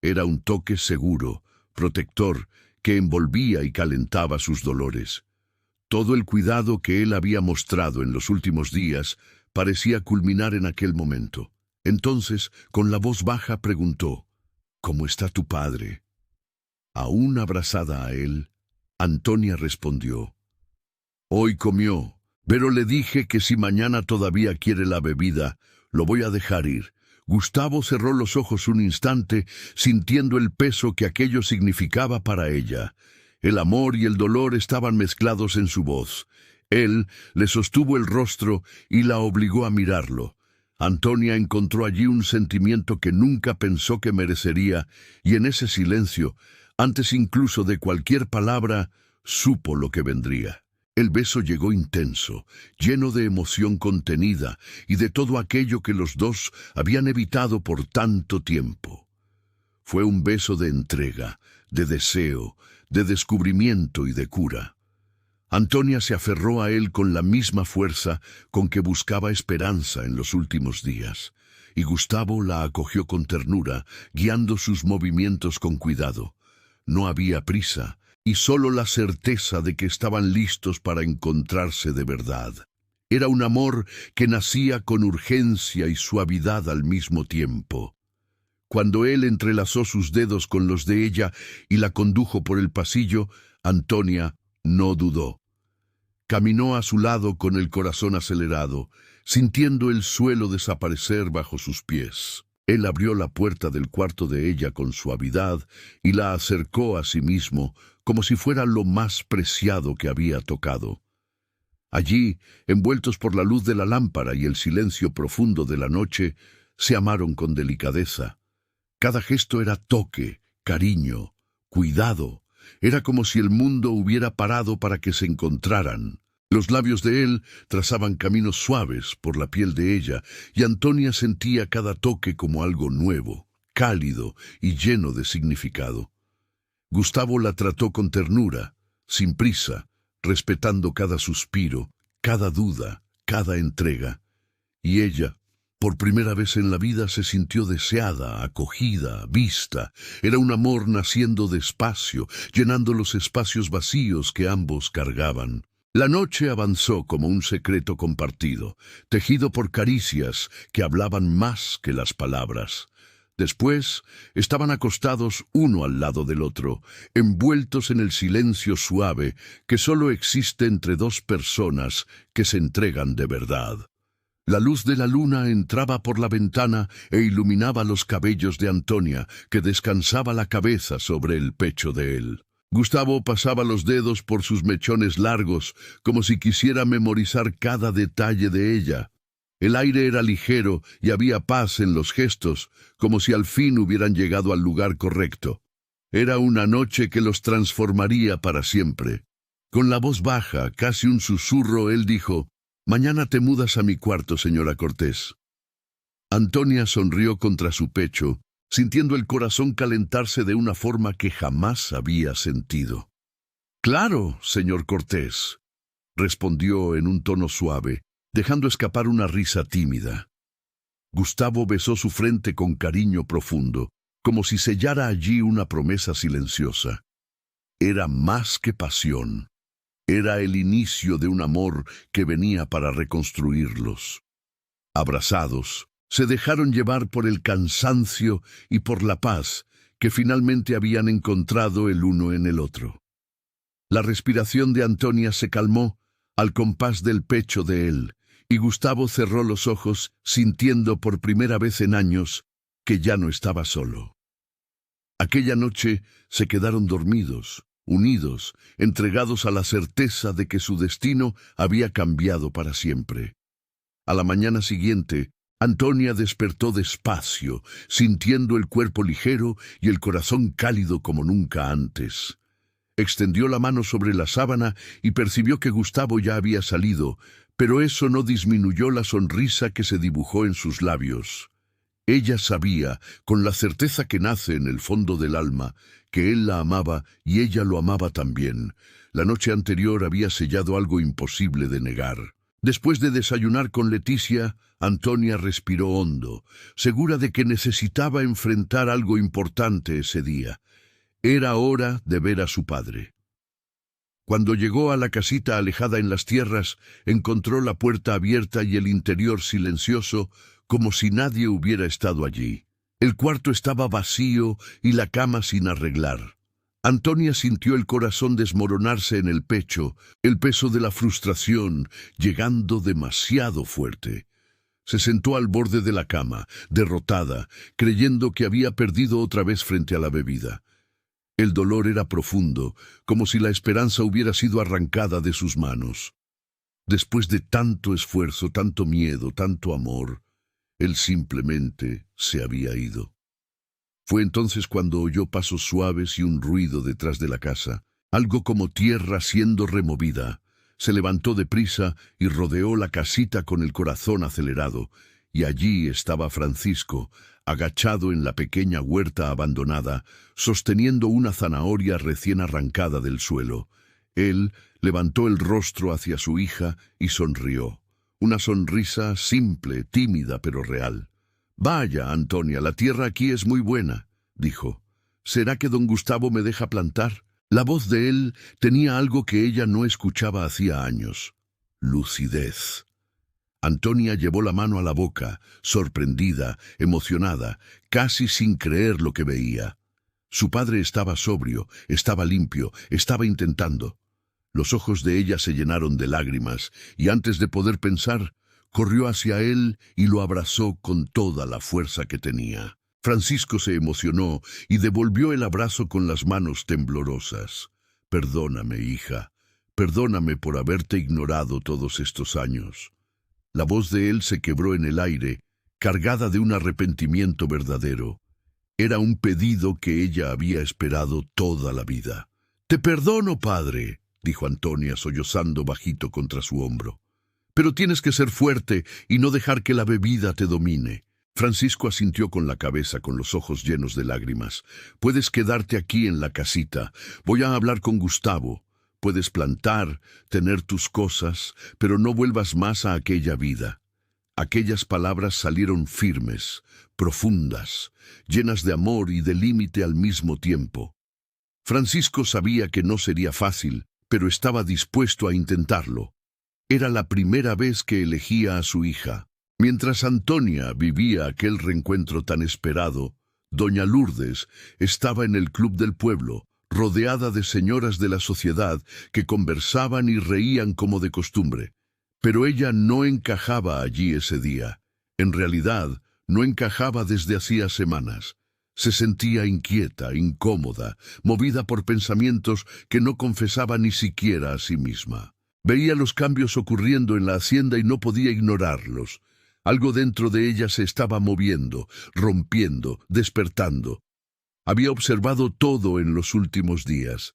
Era un toque seguro, protector, que envolvía y calentaba sus dolores. Todo el cuidado que él había mostrado en los últimos días parecía culminar en aquel momento. Entonces, con la voz baja, preguntó: «¿Cómo está tu padre?». Aún abrazada a él, Antonia respondió: «Hoy comió, pero le dije que si mañana todavía quiere la bebida, lo voy a dejar ir. Gustavo cerró los ojos un instante, sintiendo el peso que aquello significaba para ella. El amor y el dolor estaban mezclados en su voz. Él le sostuvo el rostro y la obligó a mirarlo. Antonia encontró allí un sentimiento que nunca pensó que merecería, y en ese silencio, antes incluso de cualquier palabra, supo lo que vendría. El beso llegó intenso, lleno de emoción contenida y de todo aquello que los dos habían evitado por tanto tiempo. Fue un beso de entrega, de deseo, de descubrimiento y de cura. Antonia se aferró a él con la misma fuerza con que buscaba esperanza en los últimos días, y Gustavo la acogió con ternura, guiando sus movimientos con cuidado. No había prisa, y solo la certeza de que estaban listos para encontrarse de verdad. Era un amor que nacía con urgencia y suavidad al mismo tiempo. Cuando él entrelazó sus dedos con los de ella y la condujo por el pasillo, Antonia no dudó. Caminó a su lado con el corazón acelerado, sintiendo el suelo desaparecer bajo sus pies. Él abrió la puerta del cuarto de ella con suavidad y la acercó a sí mismo, como si fuera lo más preciado que había tocado. Allí, envueltos por la luz de la lámpara y el silencio profundo de la noche, se amaron con delicadeza. Cada gesto era toque, cariño, cuidado. Era como si el mundo hubiera parado para que se encontraran. Los labios de él trazaban caminos suaves por la piel de ella, y Antonia sentía cada toque como algo nuevo, cálido y lleno de significado. Gustavo la trató con ternura, sin prisa, respetando cada suspiro, cada duda, cada entrega. Y ella, por primera vez en la vida, se sintió deseada, acogida, vista. Era un amor naciendo despacio, llenando los espacios vacíos que ambos cargaban. La noche avanzó como un secreto compartido, tejido por caricias que hablaban más que las palabras. Después, estaban acostados uno al lado del otro, envueltos en el silencio suave que solo existe entre dos personas que se entregan de verdad. La luz de la luna entraba por la ventana e iluminaba los cabellos de Antonia, que descansaba la cabeza sobre el pecho de él. Gustavo pasaba los dedos por sus mechones largos, como si quisiera memorizar cada detalle de ella. El aire era ligero y había paz en los gestos, como si al fin hubieran llegado al lugar correcto. Era una noche que los transformaría para siempre. Con la voz baja, casi un susurro, él dijo: «Mañana te mudas a mi cuarto, señora Cortés». Antonia sonrió contra su pecho, sintiendo el corazón calentarse de una forma que jamás había sentido. «Claro, señor Cortés», respondió en un tono suave, dejando escapar una risa tímida. Gustavo besó su frente con cariño profundo, como si sellara allí una promesa silenciosa. Era más que pasión. Era el inicio de un amor que venía para reconstruirlos. Abrazados, se dejaron llevar por el cansancio y por la paz que finalmente habían encontrado el uno en el otro. La respiración de Antonia se calmó al compás del pecho de él, y Gustavo cerró los ojos, sintiendo por primera vez en años que ya no estaba solo. Aquella noche se quedaron dormidos, unidos, entregados a la certeza de que su destino había cambiado para siempre. A la mañana siguiente, Antonia despertó despacio, sintiendo el cuerpo ligero y el corazón cálido como nunca antes. Extendió la mano sobre la sábana y percibió que Gustavo ya había salido, pero eso no disminuyó la sonrisa que se dibujó en sus labios. Ella sabía, con la certeza que nace en el fondo del alma, que él la amaba y ella lo amaba también. La noche anterior había sellado algo imposible de negar. Después de desayunar con Leticia, Antonia respiró hondo, segura de que necesitaba enfrentar algo importante ese día. Era hora de ver a su padre. Cuando llegó a la casita alejada en las tierras, encontró la puerta abierta y el interior silencioso, como si nadie hubiera estado allí. El cuarto estaba vacío y la cama sin arreglar. Antonia sintió el corazón desmoronarse en el pecho, el peso de la frustración llegando demasiado fuerte. Se sentó al borde de la cama, derrotada, creyendo que había perdido otra vez frente a la bebida. El dolor era profundo, como si la esperanza hubiera sido arrancada de sus manos. Después de tanto esfuerzo, tanto miedo, tanto amor, él simplemente se había ido. Fue entonces cuando oyó pasos suaves y un ruido detrás de la casa, algo como tierra siendo removida. Se levantó deprisa y rodeó la casita con el corazón acelerado, y allí estaba Francisco, agachado en la pequeña huerta abandonada, sosteniendo una zanahoria recién arrancada del suelo. Él levantó el rostro hacia su hija y sonrió. Una sonrisa simple, tímida, pero real. «Vaya, Antonia, la tierra aquí es muy buena», dijo. «¿Será que don Gustavo me deja plantar?» La voz de él tenía algo que ella no escuchaba hacía años. Lucidez. Antonia llevó la mano a la boca, sorprendida, emocionada, casi sin creer lo que veía. Su padre estaba sobrio, estaba limpio, estaba intentando. Los ojos de ella se llenaron de lágrimas, y antes de poder pensar, corrió hacia él y lo abrazó con toda la fuerza que tenía. Francisco se emocionó y devolvió el abrazo con las manos temblorosas. «Perdóname, hija, perdóname por haberte ignorado todos estos años». La voz de él se quebró en el aire, cargada de un arrepentimiento verdadero. Era un pedido que ella había esperado toda la vida. «Te perdono, padre», dijo Antonia sollozando bajito contra su hombro. «Pero tienes que ser fuerte y no dejar que la bebida te domine». Francisco asintió con la cabeza, con los ojos llenos de lágrimas. «Puedes quedarte aquí en la casita. Voy a hablar con Gustavo. Puedes plantar, tener tus cosas, pero no vuelvas más a aquella vida». Aquellas palabras salieron firmes, profundas, llenas de amor y de límite al mismo tiempo. Francisco sabía que no sería fácil, pero estaba dispuesto a intentarlo. Era la primera vez que elegía a su hija. Mientras Antonia vivía aquel reencuentro tan esperado, doña Lourdes estaba en el club del pueblo, rodeada de señoras de la sociedad que conversaban y reían como de costumbre. Pero ella no encajaba allí ese día. En realidad, no encajaba desde hacía semanas. Se sentía inquieta, incómoda, movida por pensamientos que no confesaba ni siquiera a sí misma. Veía los cambios ocurriendo en la hacienda y no podía ignorarlos. Algo dentro de ella se estaba moviendo, rompiendo, despertando. Había observado todo en los últimos días.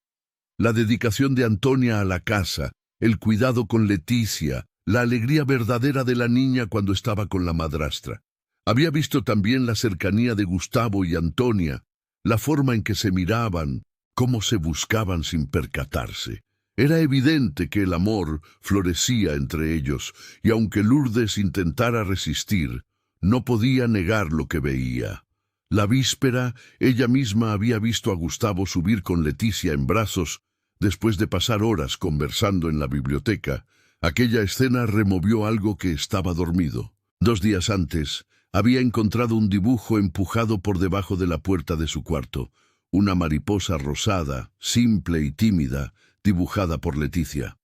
La dedicación de Antonia a la casa, el cuidado con Leticia, la alegría verdadera de la niña cuando estaba con la madrastra. Había visto también la cercanía de Gustavo y Antonia, la forma en que se miraban, cómo se buscaban sin percatarse. Era evidente que el amor florecía entre ellos, y aunque Lourdes intentara resistir, no podía negar lo que veía. La víspera, ella misma había visto a Gustavo subir con Leticia en brazos, después de pasar horas conversando en la biblioteca. Aquella escena removió algo que estaba dormido. 2 días antes, había encontrado un dibujo empujado por debajo de la puerta de su cuarto, una mariposa rosada, simple y tímida, dibujada por Leticia.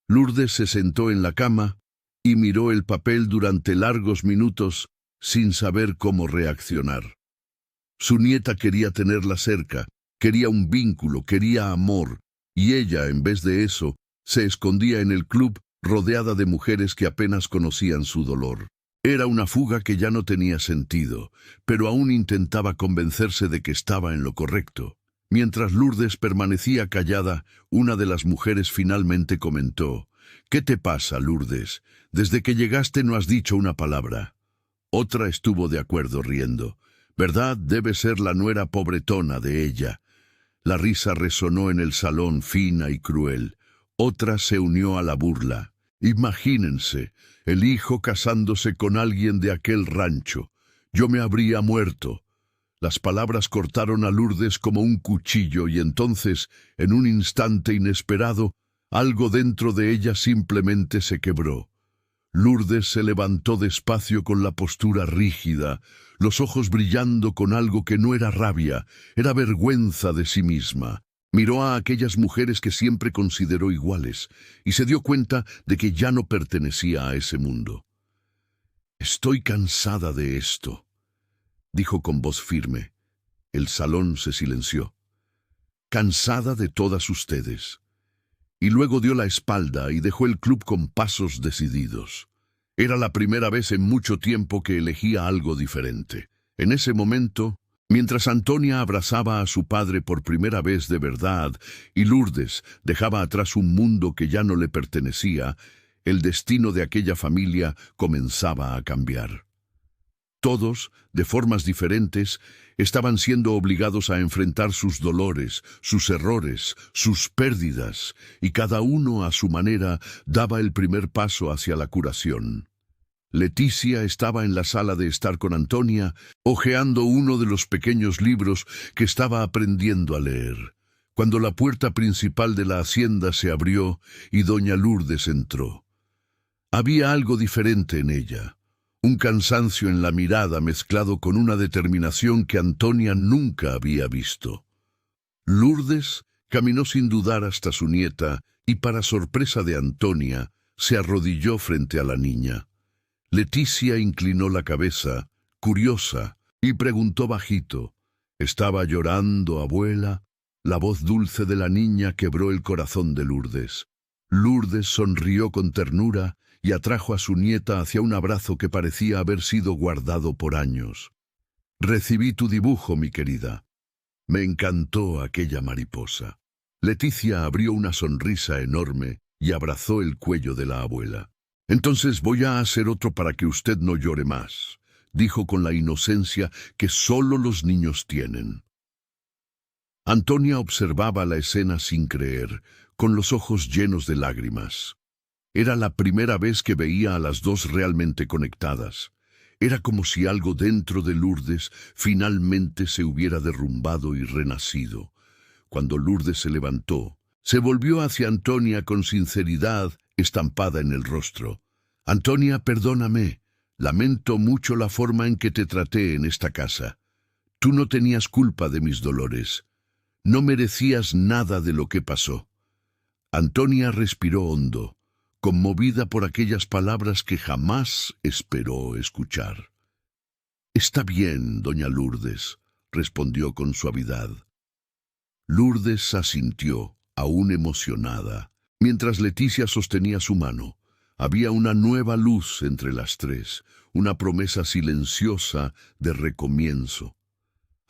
Lourdes se sentó en la cama y miró el papel durante largos minutos sin saber cómo reaccionar. Su nieta quería tenerla cerca, quería un vínculo, quería amor, y ella, en vez de eso, se escondía en el club rodeada de mujeres que apenas conocían su dolor. Era una fuga que ya no tenía sentido, pero aún intentaba convencerse de que estaba en lo correcto. Mientras Lourdes permanecía callada, una de las mujeres finalmente comentó: «¿Qué te pasa, Lourdes? Desde que llegaste no has dicho una palabra». Otra estuvo de acuerdo riendo. «¿Verdad? Debe ser la nuera pobretona de ella». La risa resonó en el salón, fina y cruel. Otra se unió a la burla. «Imagínense, el hijo casándose con alguien de aquel rancho. Yo me habría muerto». Las palabras cortaron a Lourdes como un cuchillo y entonces, en un instante inesperado, algo dentro de ella simplemente se quebró. Lourdes se levantó despacio con la postura rígida, los ojos brillando con algo que no era rabia, era vergüenza de sí misma. Miró a aquellas mujeres que siempre consideró iguales y se dio cuenta de que ya no pertenecía a ese mundo. Estoy cansada de esto, dijo con voz firme. El salón se silenció. Cansada de todas ustedes. Y luego dio la espalda y dejó el club con pasos decididos. Era la primera vez en mucho tiempo que elegía algo diferente. En ese momento, mientras Antonia abrazaba a su padre por primera vez de verdad y Lourdes dejaba atrás un mundo que ya no le pertenecía, el destino de aquella familia comenzaba a cambiar. Todos, de formas diferentes, estaban siendo obligados a enfrentar sus dolores, sus errores, sus pérdidas, y cada uno a su manera daba el primer paso hacia la curación. Leticia estaba en la sala de estar con Antonia, hojeando uno de los pequeños libros que estaba aprendiendo a leer, cuando la puerta principal de la hacienda se abrió y doña Lourdes entró. Había algo diferente en ella. Un cansancio en la mirada mezclado con una determinación que Antonia nunca había visto. Lourdes caminó sin dudar hasta su nieta y, para sorpresa de Antonia, se arrodilló frente a la niña. Leticia inclinó la cabeza, curiosa, y preguntó bajito: ¿Estaba llorando, abuela? La voz dulce de la niña quebró el corazón de Lourdes. Lourdes sonrió con ternura y atrajo a su nieta hacia un abrazo que parecía haber sido guardado por años. «Recibí tu dibujo, mi querida. Me encantó aquella mariposa». Leticia abrió una sonrisa enorme y abrazó el cuello de la abuela. «Entonces voy a hacer otro para que usted no llore más», dijo con la inocencia que solo los niños tienen. Antonia observaba la escena sin creer, con los ojos llenos de lágrimas. Era la primera vez que veía a las dos realmente conectadas. Era como si algo dentro de Lourdes finalmente se hubiera derrumbado y renacido. Cuando Lourdes se levantó, se volvió hacia Antonia con sinceridad estampada en el rostro. «Antonia, perdóname. Lamento mucho la forma en que te traté en esta casa. Tú no tenías culpa de mis dolores. No merecías nada de lo que pasó». Antonia respiró hondo, conmovida por aquellas palabras que jamás esperó escuchar. «Está bien, doña Lourdes», respondió con suavidad. Lourdes asintió, aún emocionada, mientras Leticia sostenía su mano. Había una nueva luz entre las tres, una promesa silenciosa de recomienzo.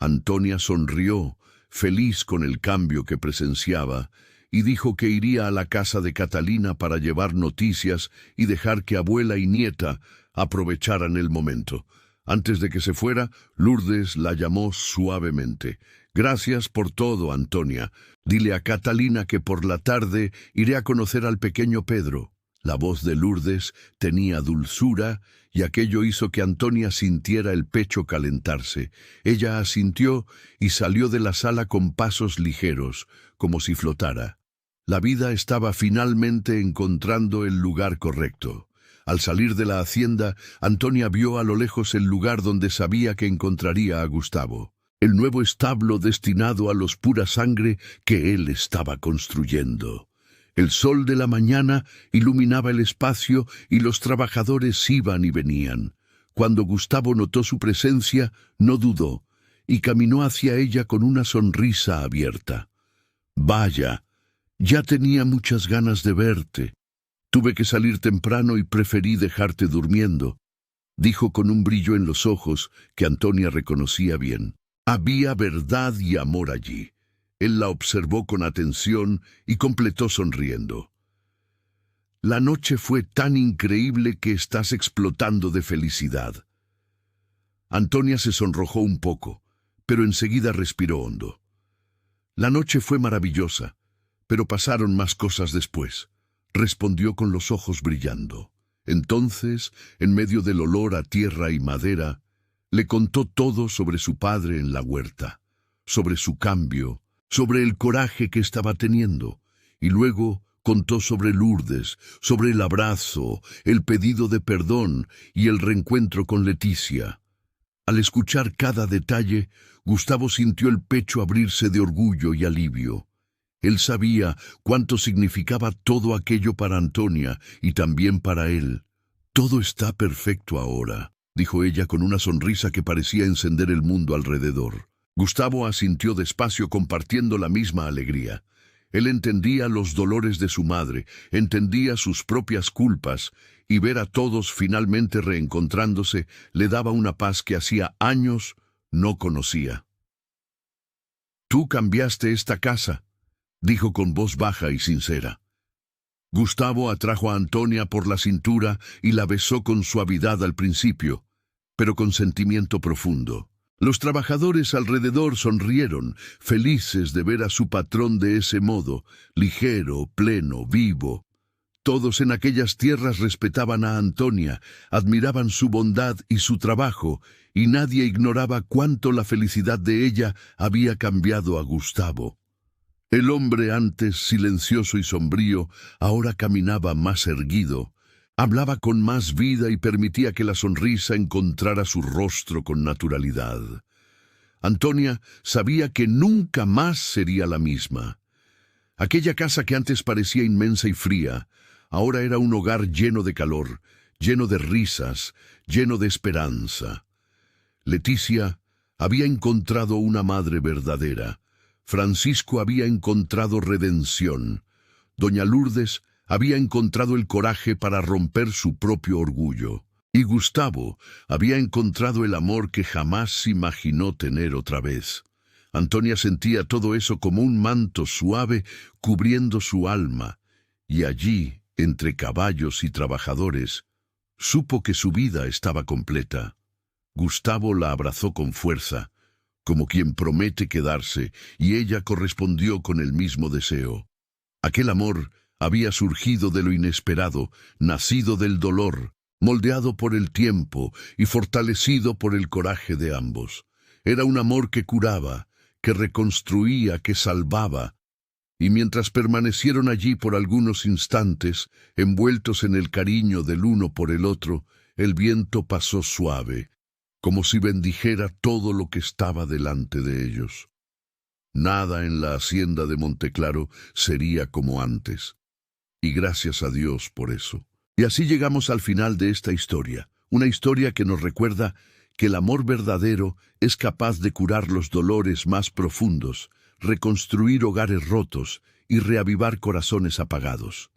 Antonia sonrió, feliz con el cambio que presenciaba, y dijo que iría a la casa de Catalina para llevar noticias y dejar que abuela y nieta aprovecharan el momento. Antes de que se fuera, Lourdes la llamó suavemente. «Gracias por todo, Antonia. Dile a Catalina que por la tarde iré a conocer al pequeño Pedro». La voz de Lourdes tenía dulzura y aquello hizo que Antonia sintiera el pecho calentarse. Ella asintió y salió de la sala con pasos ligeros, como si flotara. La vida estaba finalmente encontrando el lugar correcto. Al salir de la hacienda, Antonia vio a lo lejos el lugar donde sabía que encontraría a Gustavo, el nuevo establo destinado a los pura sangre que él estaba construyendo. El sol de la mañana iluminaba el espacio y los trabajadores iban y venían. Cuando Gustavo notó su presencia, no dudó y caminó hacia ella con una sonrisa abierta. «Vaya, ya tenía muchas ganas de verte. Tuve que salir temprano y preferí dejarte durmiendo», dijo con un brillo en los ojos que Antonia reconocía bien. Había verdad y amor allí. Él la observó con atención y completó sonriendo. «La noche fue tan increíble que estás explotando de felicidad». Antonia se sonrojó un poco, pero enseguida respiró hondo. «La noche fue maravillosa, pero pasaron más cosas después», respondió con los ojos brillando. Entonces, en medio del olor a tierra y madera, le contó todo sobre su padre en la huerta, sobre su cambio, sobre el coraje que estaba teniendo, y luego contó sobre Lourdes, sobre el abrazo, el pedido de perdón y el reencuentro con Leticia. Al escuchar cada detalle, Gustavo sintió el pecho abrirse de orgullo y alivio. Él sabía cuánto significaba todo aquello para Antonia y también para él. Todo está perfecto ahora, dijo ella con una sonrisa que parecía encender el mundo alrededor. Gustavo asintió despacio compartiendo la misma alegría. Él entendía los dolores de su madre, entendía sus propias culpas, y ver a todos finalmente reencontrándose le daba una paz que hacía años no conocía. «Tú cambiaste esta casa», dijo con voz baja y sincera. Gustavo atrajo a Antonia por la cintura y la besó con suavidad al principio, pero con sentimiento profundo. Los trabajadores alrededor sonrieron, felices de ver a su patrón de ese modo, ligero, pleno, vivo. Todos en aquellas tierras respetaban a Antonia, admiraban su bondad y su trabajo, y nadie ignoraba cuánto la felicidad de ella había cambiado a Gustavo. El hombre antes silencioso y sombrío, ahora caminaba más erguido, hablaba con más vida y permitía que la sonrisa encontrara su rostro con naturalidad. Antonia sabía que nunca más sería la misma. Aquella casa que antes parecía inmensa y fría, ahora era un hogar lleno de calor, lleno de risas, lleno de esperanza. Leticia había encontrado una madre verdadera. Francisco había encontrado redención. Doña Lourdes había encontrado el coraje para romper su propio orgullo. Y Gustavo había encontrado el amor que jamás imaginó tener otra vez. Antonia sentía todo eso como un manto suave cubriendo su alma, y allí, entre caballos y trabajadores, supo que su vida estaba completa. Gustavo la abrazó con fuerza, como quien promete quedarse, y ella correspondió con el mismo deseo. Aquel amor había surgido de lo inesperado, nacido del dolor, moldeado por el tiempo y fortalecido por el coraje de ambos. Era un amor que curaba, que reconstruía, que salvaba, y mientras permanecieron allí por algunos instantes, envueltos en el cariño del uno por el otro, el viento pasó suave, como si bendijera todo lo que estaba delante de ellos. Nada en la hacienda de Monteclaro sería como antes, y gracias a Dios por eso. Y así llegamos al final de esta historia, una historia que nos recuerda que el amor verdadero es capaz de curar los dolores más profundos, reconstruir hogares rotos y reavivar corazones apagados.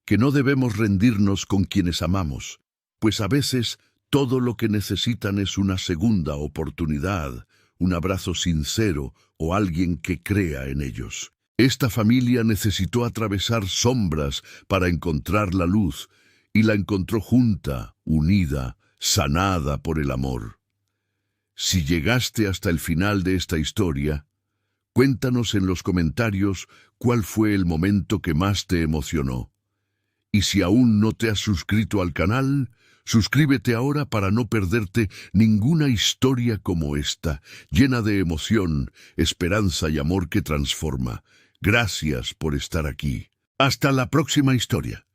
Que no debemos rendirnos con quienes amamos, pues a veces todo lo que necesitan es una segunda oportunidad, un abrazo sincero o alguien que crea en ellos. Esta familia necesitó atravesar sombras para encontrar la luz, y la encontró junta, unida, sanada por el amor. Si llegaste hasta el final de esta historia, cuéntanos en los comentarios cuál fue el momento que más te emocionó. Y si aún no te has suscrito al canal, suscríbete ahora para no perderte ninguna historia como esta, llena de emoción, esperanza y amor que transforma. Gracias por estar aquí. Hasta la próxima historia.